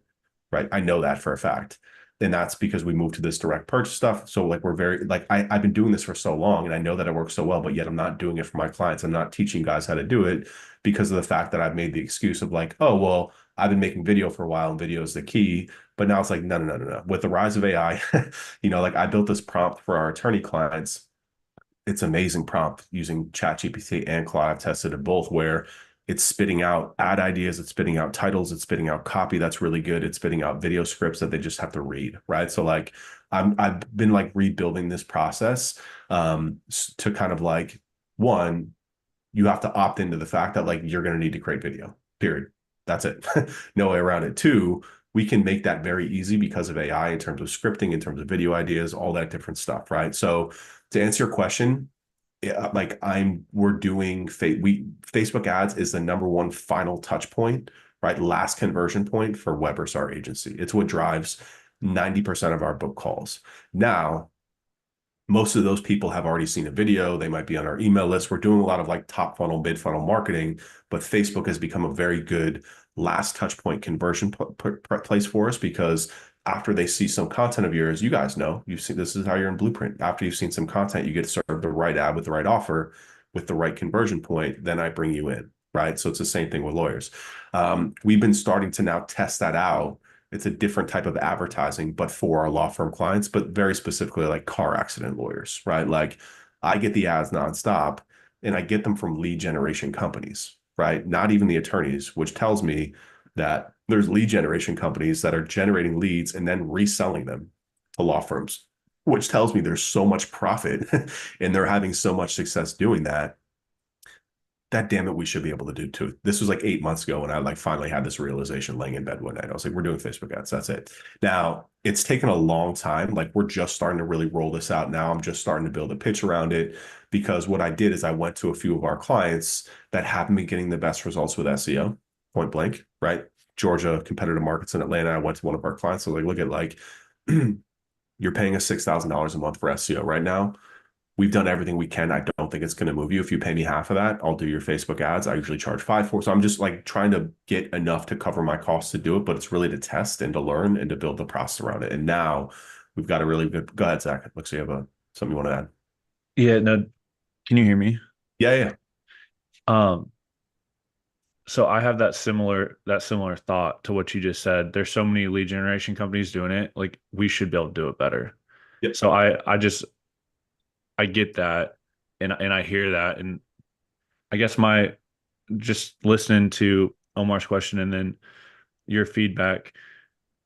right? I know that for a fact. And that's because we moved to this direct purchase stuff. So like we're very like I've been doing this for so long and I know that it works so well, but yet I'm not doing it for my clients. I'm not teaching guys how to do it because of the fact that I've made the excuse of like, oh, well, I've been making video for a while and video is the key. But now it's like, no, no, no, no, no. With the rise of AI, like I built this prompt for our attorney clients. It's amazing prompt using ChatGPT and Claude. I've tested it both where it's spitting out ad ideas, it's spitting out titles, it's spitting out copy that's really good, it's spitting out video scripts that they just have to read, right? So like I've been like rebuilding this process to kind of like one, you have to opt into the fact that like you're going to need to create video, period. That's it. No way around it. Two, we can make that very easy because of AI in terms of scripting, in terms of video ideas, all that different stuff, right? So to answer your question, like we're doing Facebook ads is the number one final touch point, right? Last conversion point for Weber's our agency. It's what drives 90% of our book calls. Now, most of those people have already seen a video. They might be on our email list. We're doing a lot of like top funnel, mid funnel marketing, but Facebook has become a very good last touch point conversion place for us because after they see some content of yours, you guys know, you've seen this is how you're in Blueprint. After you've seen some content, you get served the right ad with the right offer with the right conversion point. Then I bring you in, right? So it's the same thing with lawyers. We've been starting to now test that out. It's a different type of advertising, but for our law firm clients, but very specifically like car accident lawyers, right? Like I get the ads nonstop and I get them from lead generation companies, right? Not even the attorneys, which tells me that there's lead generation companies that are generating leads and then reselling them to law firms, which tells me there's so much profit and they're having so much success doing that that damn it, we should be able to do too. This was like 8 months ago when I like finally had this realization laying in bed one night. I was like, we're doing Facebook ads. That's it. Now it's taken a long time. Like we're just starting to really roll this out now. I'm just starting to build a pitch around it because what I did is I went to a few of our clients that haven't been getting the best results with SEO, point blank, right? Georgia competitive markets in Atlanta. I went to one of our clients. I was like, look at like, you're paying us $6,000 a month for SEO right now. We've done everything we can. I don't think it's going to move you. If you pay me half of that, I'll do your Facebook ads. I usually charge $5 for. So I'm just like trying to get enough to cover my costs to do it, but it's really to test and to learn and to build the process around it. And now we've got a really good. Go ahead, Zach. Looks like you have something you want to add. Yeah, no, can you hear me? Yeah, yeah. Um, so I have that similar thought to what you just said. There's so many lead generation companies doing it. Like we should be able to do it better. Yep. So I get that and I hear that. And I guess just listening to Omar's question and then your feedback,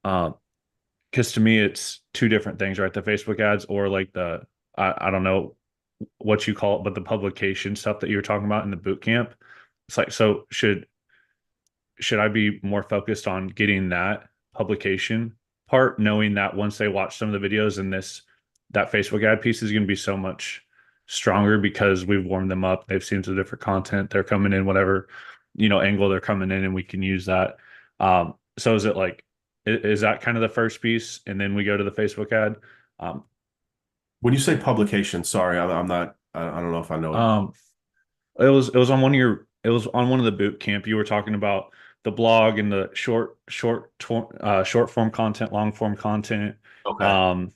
because to me it's two different things, right? The Facebook ads or like I don't know what you call it, but the publication stuff that you were talking about in the boot camp. It's like, so should I be more focused on getting that publication part, knowing that once they watch some of the videos and that Facebook ad piece is going to be so much stronger because we've warmed them up. They've seen some different content. They're coming in, whatever, angle they're coming in, and we can use that. So is it like, is that kind of the first piece? And then we go to the Facebook ad. When you say publication, sorry, I'm not, I don't know if I know it. It was on one of the boot camp. You were talking about the blog and the short form content, long form content. Okay.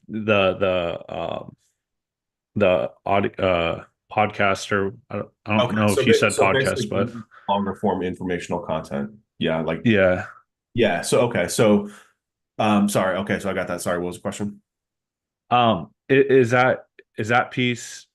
The audio, podcast, or I don't Okay. know if you said So podcast, basically but longer form informational content. Yeah. Like, yeah. yeah. So, okay. So, sorry. Okay. So I got that. Sorry. What was the question? Is that piece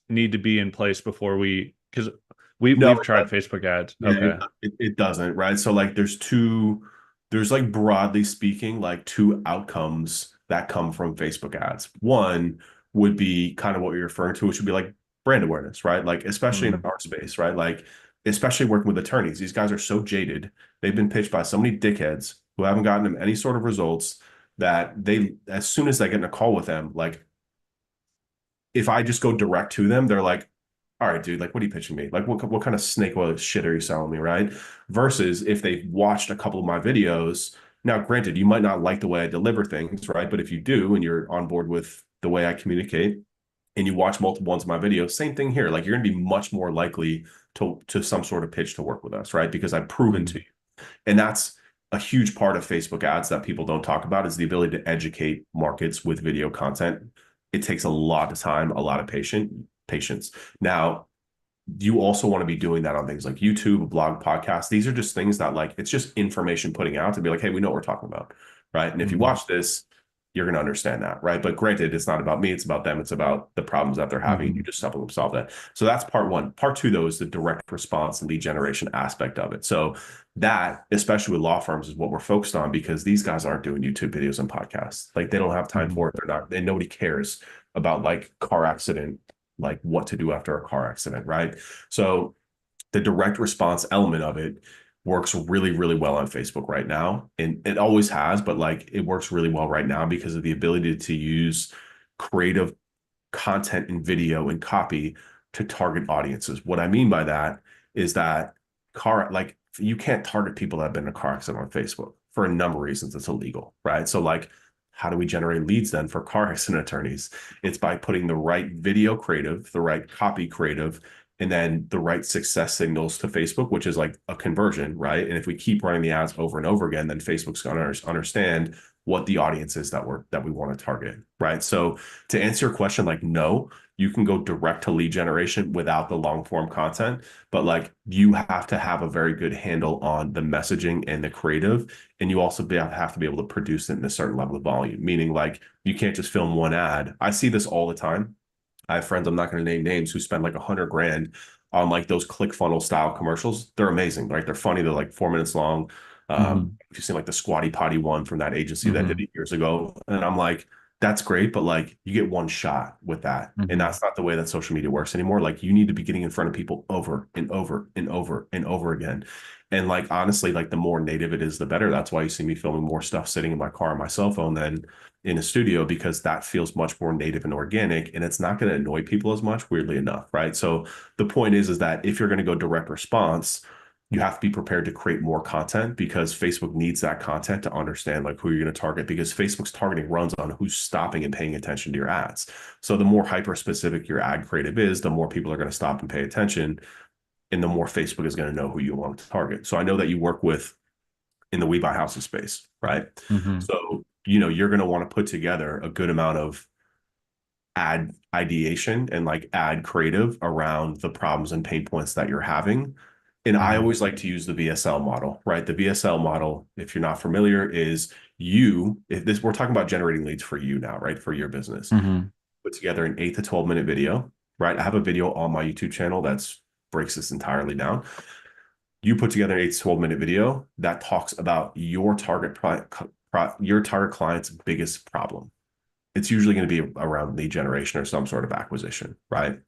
need to be in place before because No, we've tried Facebook ads. yeah, Okay. it doesn't, right? So like there's like broadly speaking, like two outcomes that come from Facebook ads. One would be kind of what you're referring to, which would be like brand awareness, right? Like especially in our space, right? Like especially working with attorneys. These guys are so jaded. They've been pitched by so many dickheads who haven't gotten them any sort of results that they, as soon as they get in a call with them, like if I just go direct to them, they're like, all right, dude, like, what are you pitching me? Like, what kind of snake oil shit are you selling me, right? Versus if they've watched a couple of my videos. Now, granted, you might not like the way I deliver things, right? But if you do and you're on board with the way I communicate and you watch multiple ones of my videos, same thing here. Like, you're going to be much more likely to some sort of pitch to work with us, right? Because I've proven to you. And that's a huge part of Facebook ads that people don't talk about is the ability to educate markets with video content. It takes a lot of time, a lot of patience. Now, you also want to be doing that on things like YouTube, blog, podcast. These are just things that like, it's just information putting out to be like, hey, we know what we're talking about, right? And if you watch this, you're going to understand that, right? But granted, it's not about me, it's about them. It's about the problems that they're having. You just help them solve that. So that's part one. Part two, though, is the direct response and lead generation aspect of it. So that, especially with law firms, is what we're focused on because these guys aren't doing YouTube videos and podcasts. Like they don't have time for it. They're not, and nobody cares about like car accident, like what to do after a car accident, right? So the direct response element of it works really, really well on Facebook right now. And it always has, but like it works really well right now because of the ability to use creative content and video and copy to target audiences. What I mean by that is that like you can't target people that have been in a car accident on Facebook for a number of reasons. It's illegal, right? So like, how do we generate leads then for car accident attorneys? It's by putting the right video creative, the right copy creative, and then the right success signals to Facebook, which is like a conversion, right? And if we keep running the ads over and over again, then Facebook's going to understand what the audience is that we want to target, right? So to answer your question, like, no, you can go direct to lead generation without the long form content, but like you have to have a very good handle on the messaging and the creative. And you also have to be able to produce it in a certain level of volume, meaning like you can't just film one ad. I see this all the time. I have friends, I'm not going to name names, who spend like 100 grand on like those ClickFunnels style commercials. They're amazing, right? They're funny. They're like 4 minutes long. If you've seen like the Squatty Potty one from that agency that did it years ago, and I'm like, that's great, but like you get one shot with that. And that's not the way that social media works anymore. Like you need to be getting in front of people over and over and over and over again. And like honestly, like the more native it is, the better. That's why you see me filming more stuff sitting in my car on my cell phone than in a studio, because that feels much more native and organic, and it's not going to annoy people as much, weirdly enough, right? So the point is that if you're going to go direct response, you have to be prepared to create more content because Facebook needs that content to understand like who you're going to target, because Facebook's targeting runs on who's stopping and paying attention to your ads. So the more hyper specific your ad creative is, the more people are going to stop and pay attention, and the more Facebook is going to know who you want to target. So I know that you work with in the We Buy Houses space, right? So, you know, you're going to want to put together a good amount of ad ideation and like ad creative around the problems and pain points that you're having. And I always like to use the VSL model, right? The VSL model, if you're not familiar, is we're talking about generating leads for you now, right? For your business. Put together an 8 to 12 minute video, right? I have a video on my YouTube channel that's breaks this entirely down. You put together an 8 to 12 minute video that talks about your target client's biggest problem. It's usually going to be around lead generation or some sort of acquisition, right?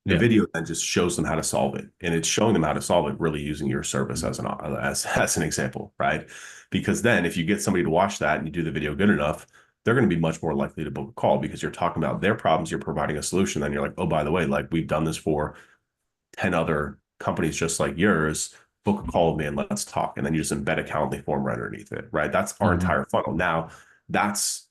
The video then just shows them how to solve it, and it's showing them how to solve it really using your service as an example, right? Because then if you get somebody to watch that and you do the video good enough, they're going to be much more likely to book a call because you're talking about their problems, you're providing a solution. Then you're like, oh, by the way, like we've done this for 10 other companies just like yours. Book a call with me and let's talk. And then you just embed a Calendly form right underneath it, right? That's our entire funnel. Now, that's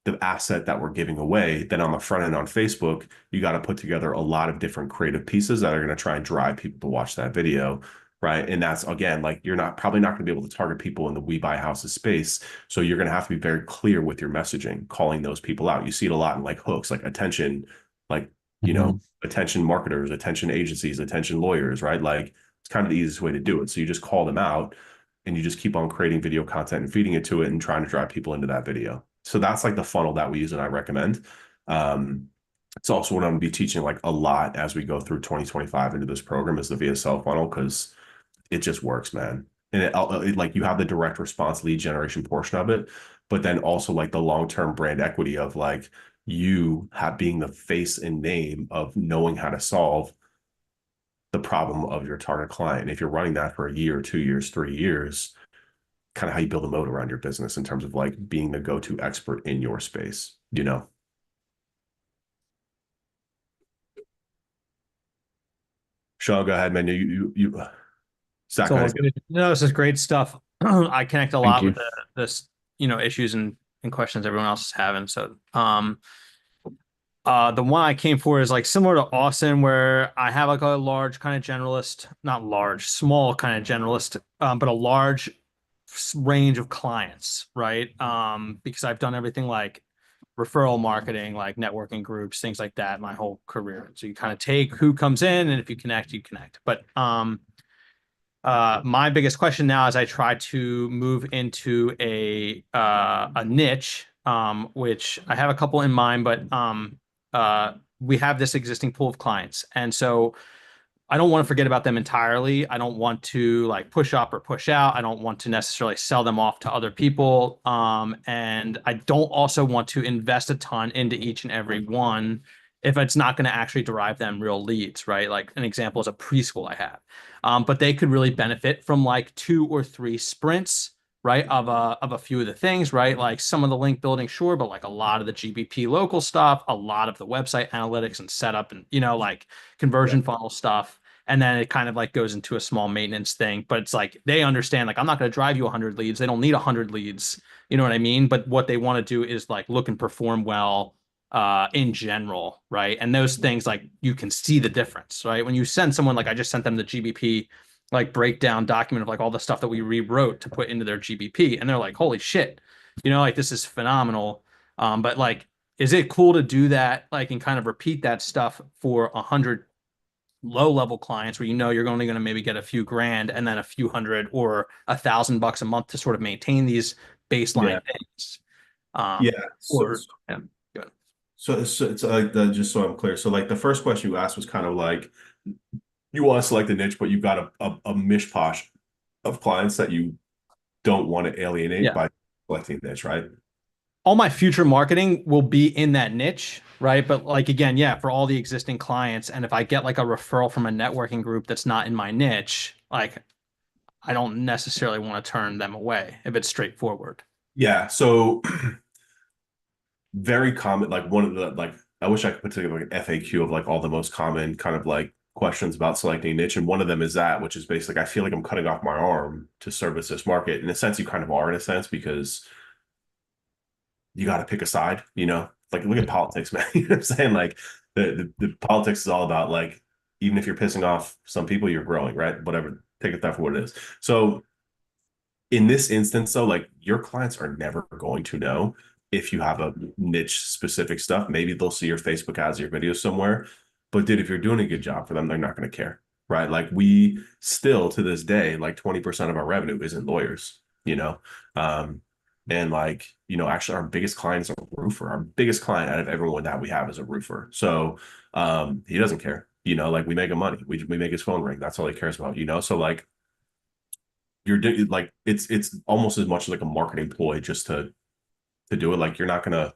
the asset that we're giving away. Then on the front end on Facebook, you got to put together a lot of different creative pieces that are going to try and drive people to watch that video, right? And that's, again, like you're probably not going to be able to target people in the We Buy Houses space. So you're going to have to be very clear with your messaging, calling those people out. You see it a lot in like hooks, like attention, like, you know, attention marketers, attention agencies, attention lawyers, right? Like it's kind of the easiest way to do it. So you just call them out and you just keep on creating video content and feeding it to it and trying to drive people into that video. So that's like the funnel that we use and I recommend. It's also what I'm going to be teaching like a lot as we go through 2025 into this program is the VSL funnel, because it just works, man. And it like you have the direct response lead generation portion of it, but then also like the long-term brand equity of like you being the face and name of knowing how to solve the problem of your target client. If you're running that for a year, 2 years, 3 years, kind of how you build a moat around your business in terms of like being the go-to expert in your space, you know? Sean, go ahead, man. Zach, So go all ahead. good. No, this is great stuff. I connect a Thank lot you. with this, issues and questions everyone else is having. So, the one I came for is like similar to Austin, where I have like a large kind of generalist, not large, small kind of generalist, but a large range of clients, right? Because I've done everything like referral marketing, like networking groups, things like that, my whole career. So you kind of take who comes in, and if you connect, you connect. But my biggest question now as I try to move into a niche, which I have a couple in mind, but we have this existing pool of clients, and so I don't want to forget about them entirely. I don't want to like push up or push out. I don't want to necessarily sell them off to other people. And I don't also want to invest a ton into each and every one if it's not going to actually derive them real leads, right? Like an example is a preschool I have. But they could really benefit from like 2 or 3 sprints, right? Of a few of the things, right? Like some of the link building, sure, but like a lot of the GBP local stuff, a lot of the website analytics and setup and like conversion funnel stuff. And then it kind of like goes into a small maintenance thing, but it's like they understand like I'm not going to drive you 100 leads. They don't need 100 leads. You know what I mean? But what they want to do is like look and perform well in general, right? And those things like you can see the difference, right? When you send someone like I just sent them the GBP like breakdown document of like all the stuff that we rewrote to put into their GBP, and they're like, holy shit, like this is phenomenal. But like, is it cool to do that like and kind of repeat that stuff for 100 low level clients where you're only going to maybe get a few grand and then a few hundred or $1,000 a month to sort of maintain these baseline Yeah. things. Yeah. Or yeah, good. So it's like just so I'm clear. So like the first question you asked was kind of like you want to select a niche, but you've got a mishposh of clients that you don't want to alienate Yeah. by selecting a niche, right? All my future marketing will be in that niche, right? But like again, yeah, for all the existing clients, and if I get like a referral from a networking group that's not in my niche, like I don't necessarily want to turn them away if it's straightforward. Yeah. So very common, like one of the like I wish I could put together like an FAQ of like all the most common kind of like questions about selecting a niche. And one of them is that, which is basically I feel like I'm cutting off my arm to service this market. In a sense, you kind of are in a sense because you got to pick a side, like look at politics, man. You know what I'm saying? Like the politics is all about like, even if you're pissing off some people, you're growing, right? Whatever, take that for what it is. So in this instance, though, like your clients are never going to know if you have a niche specific stuff. Maybe they'll see your Facebook ads, your videos somewhere. But dude, if you're doing a good job for them, they're not going to care. Right. Like we still to this day, like 20% of our revenue isn't lawyers, Um, and like, actually our biggest client is a roofer. Our biggest client out of everyone that we have is a roofer. So he doesn't care, like we make him money. We make his phone ring. That's all he cares about, So like you're doing like it's almost as much like a marketing ploy just to do it. Like you're not gonna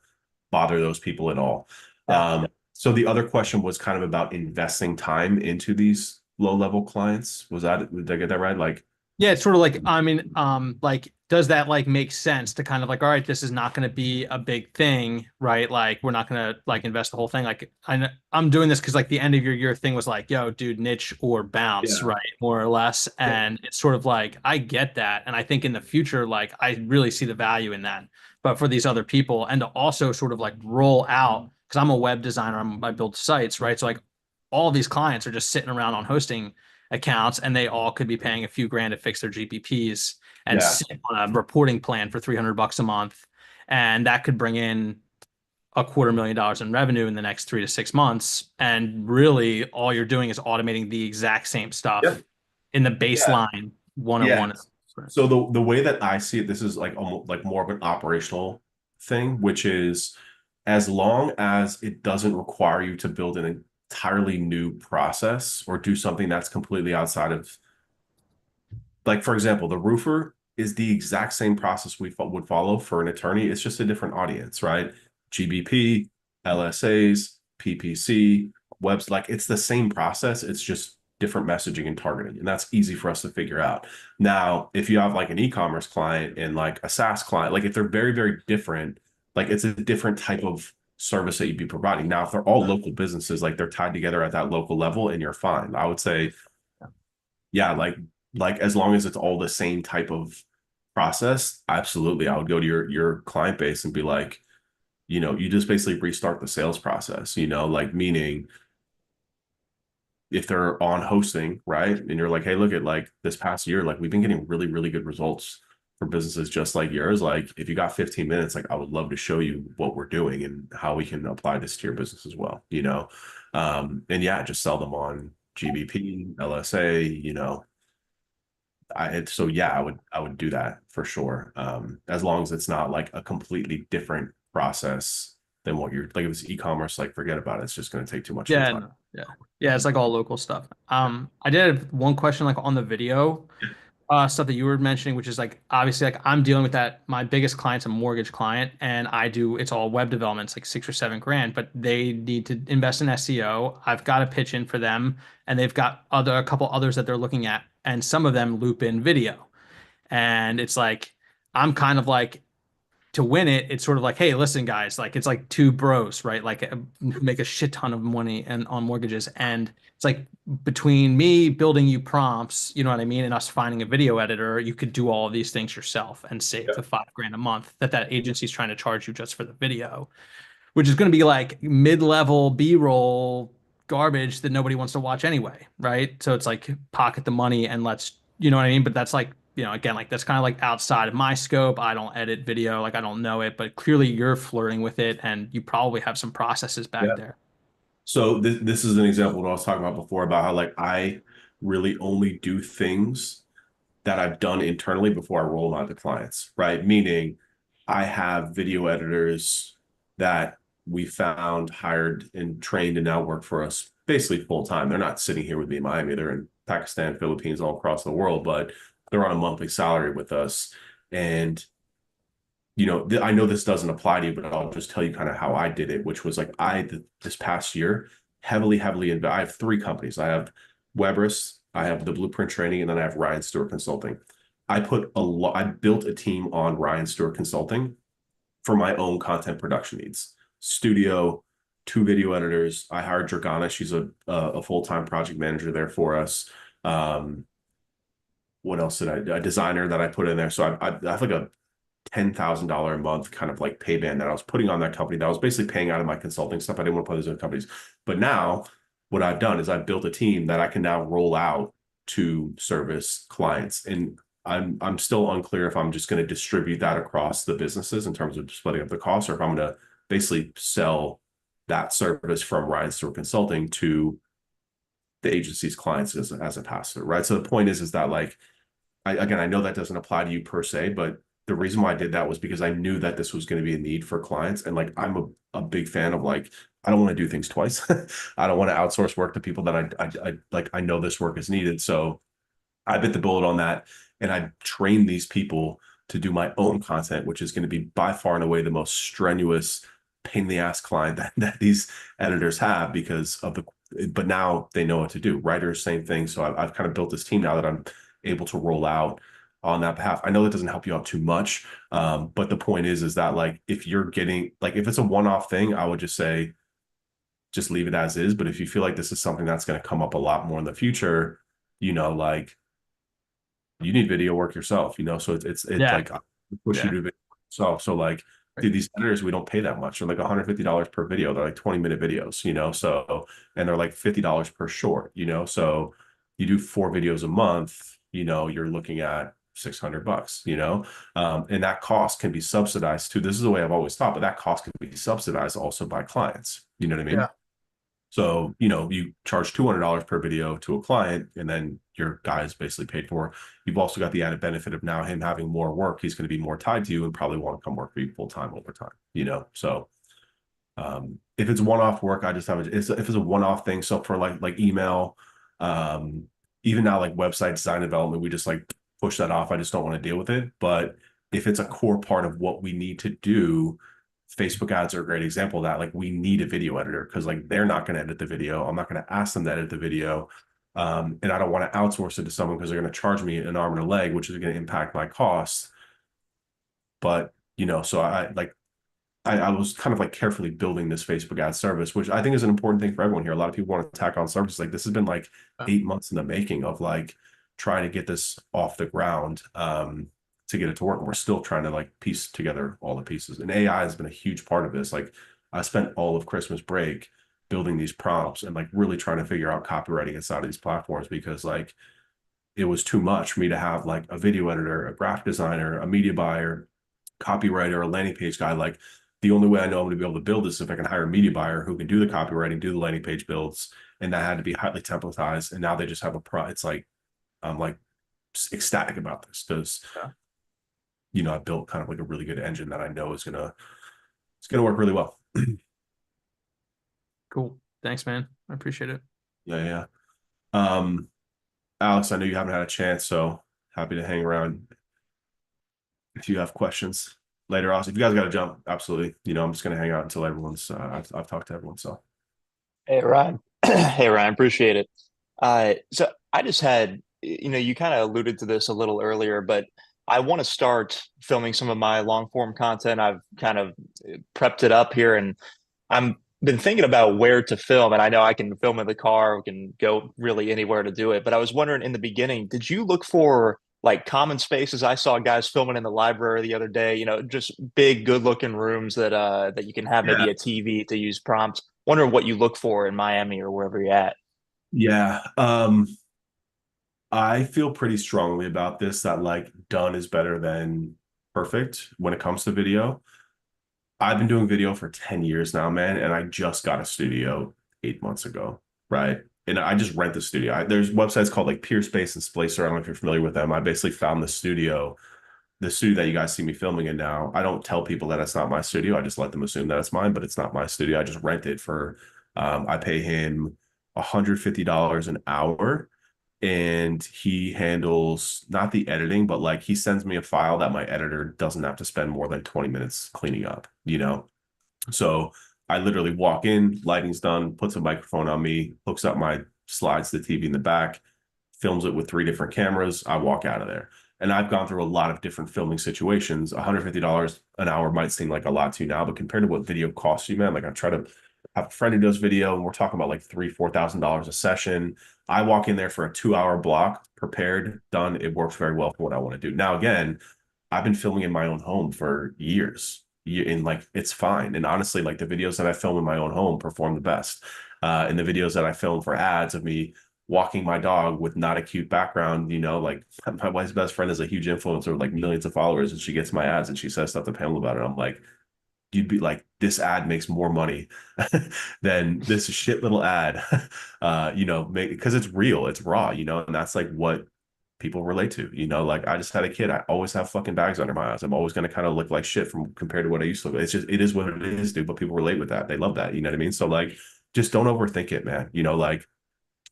bother those people at all. Yeah. So the other question was kind of about investing time into these low level clients. Did I get that right? Like Yeah, it's sort of like, I mean, like, does that like make sense to kind of like, all right, this is not going to be a big thing, right? Like, we're not going to like invest the whole thing. Like, I'm doing this because like the end of your year thing was like, yo, dude, niche or bounce, Yeah. right? More or less. Yeah. And it's sort of like, I get that. And I think in the future, like, I really see the value in that. But for these other people, and to also sort of like roll out, because I'm a web designer, I build sites, right? So like all of these clients are just sitting around on hosting accounts and they all could be paying a few grand to fix their GPPs and Yeah. sit on a reporting plan for $300 a month. And that could bring in $250,000 in revenue in the next 3 to 6 months. And really all you're doing is automating the exact same stuff Yep. in the Yeah. baseline one-on-one. So the way that I see it, this is like almost like more of an operational thing, which is as long as it doesn't require you to build an entirely new process or do something that's completely outside of, like, for example, the roofer is the exact same process we would follow for an attorney. It's just a different audience, right? GBP, LSAs, PPC, webs, like it's the same process. It's just different messaging and targeting, and that's easy for us to figure out. Now, if you have like an e-commerce client and like a SaaS client, like if they're very, very different, like it's a different type of service that you'd be providing. Now, if they're all local businesses, like they're tied together at that local level and you're fine. I would say, yeah, like as long as it's all the same type of process, absolutely. I would go to your client base and be like, you just basically restart the sales process, like meaning if they're on hosting, right? And you're like, hey, look at like this past year, like we've been getting really, really good results for businesses just like yours. Like if you got 15 minutes, like I would love to show you what we're doing and how we can apply this to your business as well. And yeah, just sell them on GBP, LSA. So yeah, I would do that for sure. As long as it's not like a completely different process than what you're like. If it's e-commerce, like forget about it. It's just going to take too much of your Yeah, time. no, yeah, it's like all local stuff. I did have one question like on the video stuff that you were mentioning, which is like obviously like I'm dealing with that. My biggest client's a mortgage client, and it's all web development. It's like 6 or 7 grand, but they need to invest in SEO. I've got a pitch in for them, and they've got a couple others that they're looking at, and some of them loop in video, and it's like I'm kind of like to win it, it's sort of like, hey, listen, guys, like it's like two bros, right? Like make a shit ton of money and on mortgages, and it's like between me building you prompts, you know what I mean, and us finding a video editor, you could do all of these things yourself and save the 5 grand a month that agency's trying to charge you just for the video, which is going to be like mid-level B-roll garbage that nobody wants to watch anyway, right? So it's like pocket the money and you know what I mean? But that's like, again, like that's kind of like outside of my scope. I don't edit video, like I don't know it, but clearly you're flirting with it and you probably have some processes back there. So this is an example of what I was talking about before about how like I really only do things that I've done internally before I roll them out to clients, right? Meaning I have video editors that we found, hired, and trained and now work for us basically full time. They're not sitting here with me in Miami. They're in Pakistan, Philippines, all across the world, but they're on a monthly salary with us. And I know this doesn't apply to you, but I'll just tell you kind of how I did it, which was like this past year, heavily, I have 3 companies. I have Weber's, I have the Blueprint Training, and then I have Ryan Stewart Consulting. I built a team on Ryan Stewart Consulting for my own content production needs. Studio, 2 video editors. I hired Dragana. She's a full-time project manager there for us. What else a designer that I put in there. So I have like a $10,000 a month kind of like pay band that I was putting on that company that I was basically paying out of my consulting stuff. I didn't want to put those in companies. But now what I've done is I've built a team that I can now roll out to service clients. And I'm still unclear if I'm just going to distribute that across the businesses in terms of splitting up the costs, or if I'm going to basically sell that service from Ryan Stewart Consulting to the agency's clients as a pass-through, right? So the point is that like, I know that doesn't apply to you per se, but the reason why I did that was because I knew that this was going to be a need for clients. And like, I'm a big fan of like, I don't want to do things twice. I don't want to outsource work to people that I know this work is needed. So I bit the bullet on that. And I trained these people to do my own content, which is going to be by far and away the most strenuous pain in the ass client that these editors have but now they know what to do. Writers, same thing. So I've kind of built this team now that I'm able to roll out on that behalf. I know that doesn't help you out too much. But the point is that like, if it's a one-off thing, I would just say, just leave it as is. But if you feel like this is something that's going to come up a lot more in the future, like you need video work yourself, so it's like push you to video yourself. So like, dude, these editors, we don't pay that much. They're like $150 per video. They're like 20-minute videos, so, and they're like $50 per short, so you do 4 videos a month, you're looking at $600, and that cost can be subsidized too. This is the way I've always thought, but that cost can be subsidized also by clients. You know what I mean? Yeah. So, you charge $200 per video to a client, and then your guy is basically paid for. You've also got the added benefit of now him having more work. He's going to be more tied to you and probably want to come work for you full time over time, So, if it's one-off work, I just have if it's a one-off thing. So for like email, even now like website design development, we just like push that off. I just don't want to deal with it. But if it's a core part of what we need to do, Facebook ads are a great example of that. Like we need a video editor because like they're not going to edit the video. I'm not going to ask them to edit the video. And I don't want to outsource it to someone because they're going to charge me an arm and a leg, which is going to impact my costs. But, you know, so I was kind of like carefully building this Facebook ad service, which I think is an important thing for everyone here. A lot of people want to tack on services. Like this has been like 8 months in the making of like trying to get this off the ground, to get it to work. And we're still trying to like piece together all the pieces. And AI has been a huge part of this. Like I spent all of Christmas break building these prompts and like really trying to figure out copywriting inside of these platforms because like it was too much for me to have like a video editor, a graphic designer, a media buyer, copywriter, a landing page guy. Like the only way I know I'm going to be able to build this is if I can hire a media buyer who can do the copywriting, do the landing page builds, and that had to be highly templatized. And now they just have a pro. It's like I'm like ecstatic about this because you know I built kind of like a really good engine that I know is gonna work really well. Cool. Thanks, man. I appreciate it. Yeah. Alex, I know you haven't had a chance, so happy to hang around if you have questions later on. If you guys got to jump, absolutely. You know, I'm just gonna hang out until everyone's. I've talked to everyone, so. Hey Ryan. Hey Ryan, appreciate it. So I just had, you kind of alluded to this a little earlier, but I want to start filming some of my long form content. I've kind of prepped it up here and I'm been thinking about where to film. And I know I can film in the car, we can go really anywhere to do it. But I was wondering in the beginning, did you look for like common spaces? I saw guys filming in the library the other day, just big, good looking rooms that you can have maybe a TV to use prompts. Wondering what you look for in Miami or wherever you're at. Yeah. I feel pretty strongly about this that like done is better than perfect when it comes to video. I've been doing video for 10 years now, man, and I just got a studio 8 months ago, right? And I just rent the studio. There's websites called like Peerspace and Splacer. I don't know if you're familiar with them. I basically found the studio that you guys see me filming in now. I don't tell people that it's not my studio. I just let them assume that it's mine, but it's not my studio. I just rent it for, I pay him $150 an hour and he handles not the editing, but like he sends me a file that my editor doesn't have to spend more than 20 minutes cleaning up, you know? So I literally walk in, lighting's done, puts a microphone on me, hooks up my slides to the TV in the back, films it with 3 different cameras. I walk out of there. And I've gone through a lot of different filming situations. $150 an hour might seem like a lot to you now, but compared to what video costs you, man, like I try to have a friend who does video and we're talking about like $3,000-$4,000 a session. I walk in there for a 2-hour block, prepared, done. It works very well for what I want to do. Now, again, I've been filming in my own home for years and like it's fine. And honestly, like the videos that I film in my own home perform the best. And the videos that I film for ads of me walking my dog with not a cute background, like my wife's best friend is a huge influencer with like millions of followers and she gets my ads and she says stuff to Pamela about it. I'm like, you'd be like, this ad makes more money than this shit little ad, because it's real, it's raw, and that's like what people relate to, like I just had a kid. I always have fucking bags under my eyes. I'm always going to kind of look like shit from compared to what I used to look. It is what it is, dude. But people relate with that. They love that. You know what I mean? So like, just don't overthink it, man. Like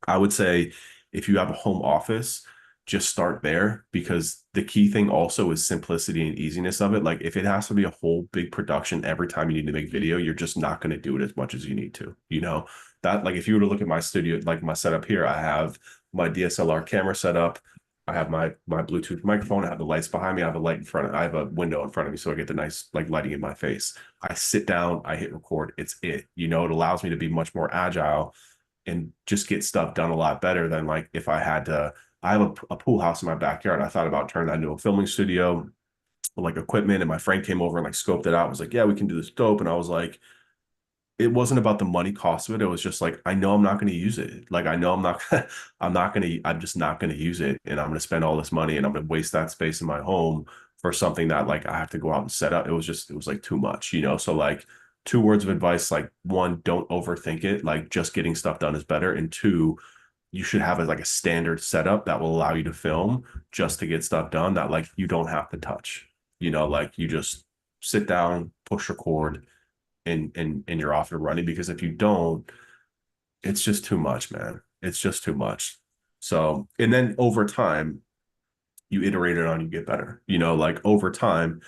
I would say if you have a home office, just start there because the key thing also is simplicity and easiness of it. Like if it has to be a whole big production every time you need to make video, you're just not going to do it as much as you need to, that like if you were to look at my studio, like my setup here, I have my DSLR camera set up. I have my Bluetooth microphone. I have the lights behind me. I have a light in front. I have a window in front of me, so I get the nice like lighting in my face. I sit down. I hit record. It's it. It allows me to be much more agile and just get stuff done a lot better than like if I had to. I have a pool house in my backyard. I thought about turning that into a filming studio, like equipment, and my friend came over and like scoped it out. I was like, yeah, we can do this dope. And I was like, it wasn't about the money cost of it. It was just like, I know I'm not going to use it. Like, I know I'm just not going to use it. And I'm going to spend all this money and I'm going to waste that space in my home for something that like I have to go out and set up. It was like too much, So like 2 words of advice, like 1, don't overthink it. Like just getting stuff done is better. And 2, you should have like a standard setup that will allow you to film just to get stuff done that like you don't have to touch, like you just sit down, push record, and you're off and running. Because if you don't, it's just too much, man. It's just too much. So, and then over time, you iterate it on, you get better. Like over time,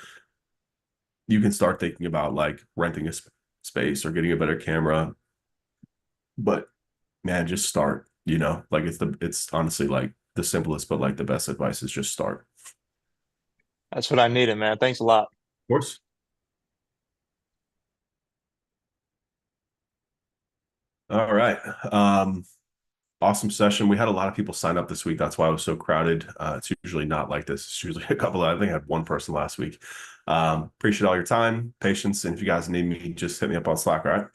you can start thinking about like renting a space or getting a better camera. But man, just start. You know, like it's honestly like the simplest, but like the best advice is just start. That's what I needed, man. Thanks a lot. Of course. All right. Awesome session. We had a lot of people sign up this week. That's why it was so crowded. It's usually not like this. It's usually a couple of, I think I had one person last week. Appreciate all your time, patience. And if you guys need me, just hit me up on Slack. All right.